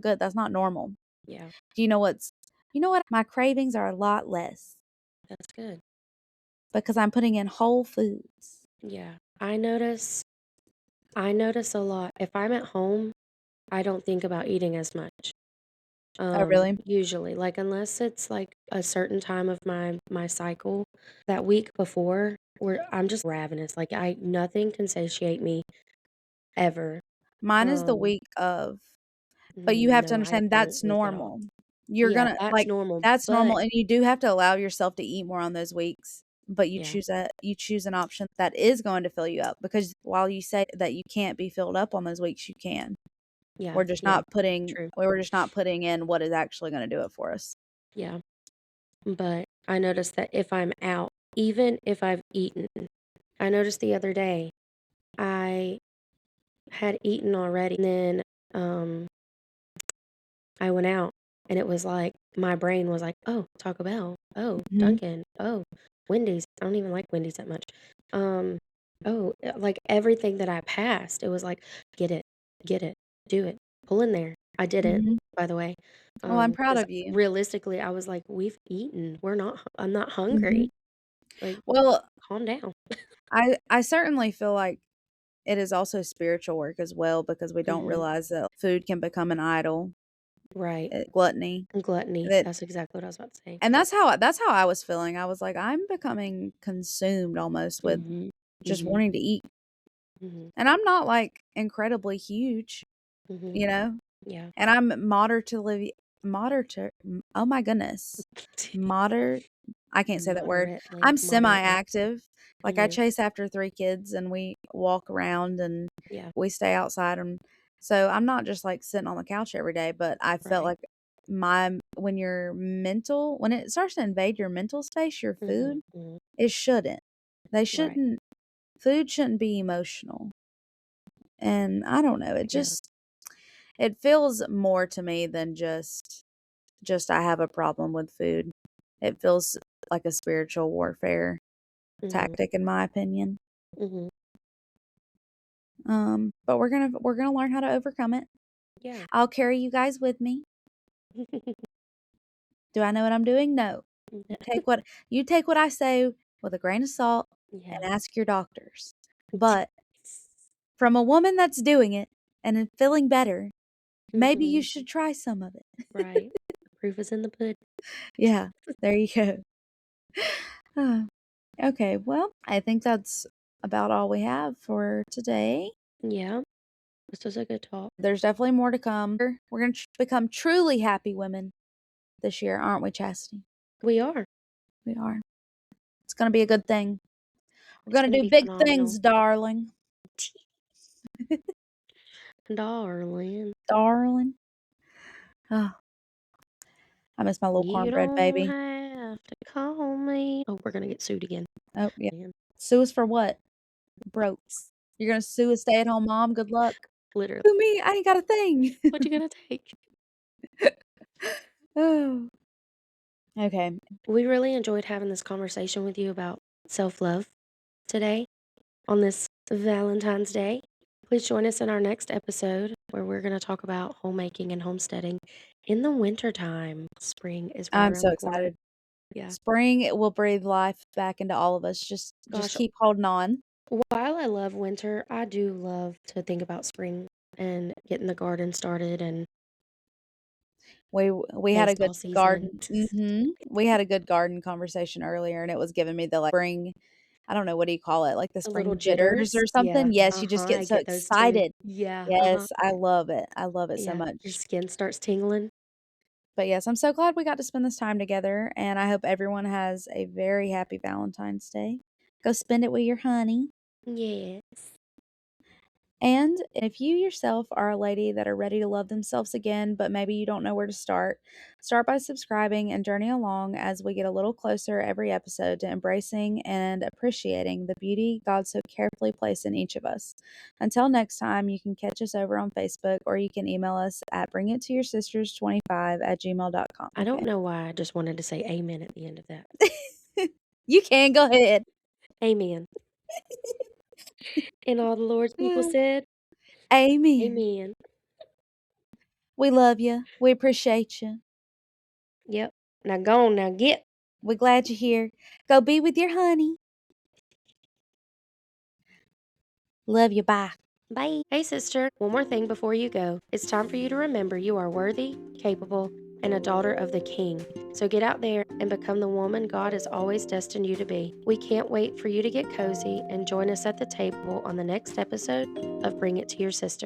good, that's not normal. Yeah. Do you know what? My cravings are a lot less That's good. because I'm putting in whole foods. Yeah. I notice a lot. If I'm at home, I don't think about eating as much. Oh, really? Usually, like unless it's like a certain time of my cycle, that week before where I'm just ravenous. Like I nothing can satiate me ever. Mine is the Um, week of. But you have to no, I understand don't that's week at all. normal. You're Yeah, gonna that's like, normal, that's but normal, and you do have to allow yourself to eat more on those weeks, but yeah, you choose an option that is going to fill you up because while you say that you can't be filled up on those weeks, you can. yeah, We're just yeah, not putting true. we're just not putting in what is actually gonna do it for us. Yeah, but I noticed that if I'm out, even if I've eaten, I noticed the other day I had eaten already, and then I went out and it was like my brain was like, "Oh, Taco Bell. Oh, Mhm, Dunkin'. Oh, Wendy's." I don't even like Wendy's that much. Um, like everything that I passed, it was like, get it, do it, pull in there." I didn't, mhm. by the way, Well, I'm proud because of you. realistically, I was like, "We've eaten. I'm not hungry. Mhm. Like, Well, calm down." I certainly feel like it is also spiritual work as well because we don't Mhm. realize that food can become an idol, Right. gluttony. And gluttony. That That's exactly what I was about to say. and that's how I was feeling. I was like, I'm becoming consumed almost with Mhm. just Mhm. wanting to eat. Mhm. And I'm not like incredibly huge, Mhm. you know? Yeah. And I'm moderate. Oh my goodness. Moder I can't say that word. Moderately. I'm Moderately. semi-active. Like I Mhm. chase after 3 kids and we walk around and Yeah. we stay outside, and so I'm not just like sitting on the couch every day, but I felt Right. like when when it starts to invade your mental space, your food, Mhm. Mhm. it shouldn't. They Right. shouldn't Food shouldn't be emotional. And I don't know, Yeah. it feels more to me than just I have a problem with food. It feels like a spiritual warfare Mhm. tactic in my opinion. Mhm. But we're gonna learn how to overcome it. Yeah. I'll carry you guys with me. Do I know what I'm doing? No. You take what I say with a grain of salt Yeah. and ask your doctors. But from a woman that's doing it and is feeling better, maybe you Mhm. should try some of it. Right. The proof is in the pudding. Yeah, there you go. Ah, okay, well, I think that's about all we have for today. Yeah. This was a good talk. There's definitely more to come. We're going to become truly happy women this year, aren't we, Chastity? We are. We are. It's going to be a good thing. We're It's going to gonna do be big phenomenal. things, darling. Darling. Darling. Oh, I miss my little You cornbread don't baby. have to call me. Oh, we're gonna get sued again. Oh, yeah. Man. Sue us for what? Broke. You're going to sue a stay-at-home mom? Good luck. Literally. Sue me. I ain't got a thing. What you gonna take? Oh. Okay. We really enjoyed having this conversation with you about self-love today on this Valentine's Day. Please join us in our next episode where we're going to talk about homemaking and homesteading in the wintertime. Spring is right I'm around so the corner. excited. Yeah. Spring will breathe life back into all of us. Just Gosh, keep holding on. while I love winter, I do love to think about spring and getting the garden started and We had a good baseball season. garden. We had a good garden conversation earlier, and it was giving me the like spring. I don't know what do you call it, like the The little spring jitters jitters. or Yeah. something. Yes, you just get I so get those too. excited. Yeah. Yes, I love it. I love it so Yeah. Your much. skin starts tingling. But yes, I'm so glad we got to spend this time together, and I hope everyone has a very happy Valentine's Day. Go spend it with your honey. Yes. And if you yourself are a lady that are ready to love themselves again, but maybe you don't know where to start, start by subscribing and journey along as we get a little closer every episode to embracing and appreciating the beauty God so carefully placed in each of us. Until next time, you can catch us over on Facebook or you can email us at bringittoyoursisters25@gmail.com. I don't know why I just wanted to say amen at the end of that. You can go ahead. Amen. And all the Lord's people said, Amen. amen. We love you. We appreciate you. Yep. Now go on, now get. We're glad you're here. Go be with your honey. Love you. Bye. Bye. Hey, sister. One more thing before you go. It's time for you to remember you are worthy, capable, and a daughter of the King. So get out there and become the woman God has always destined you to be. We can't wait for you to get cozy and join us at the table on the next episode of Bring It to Your Sister.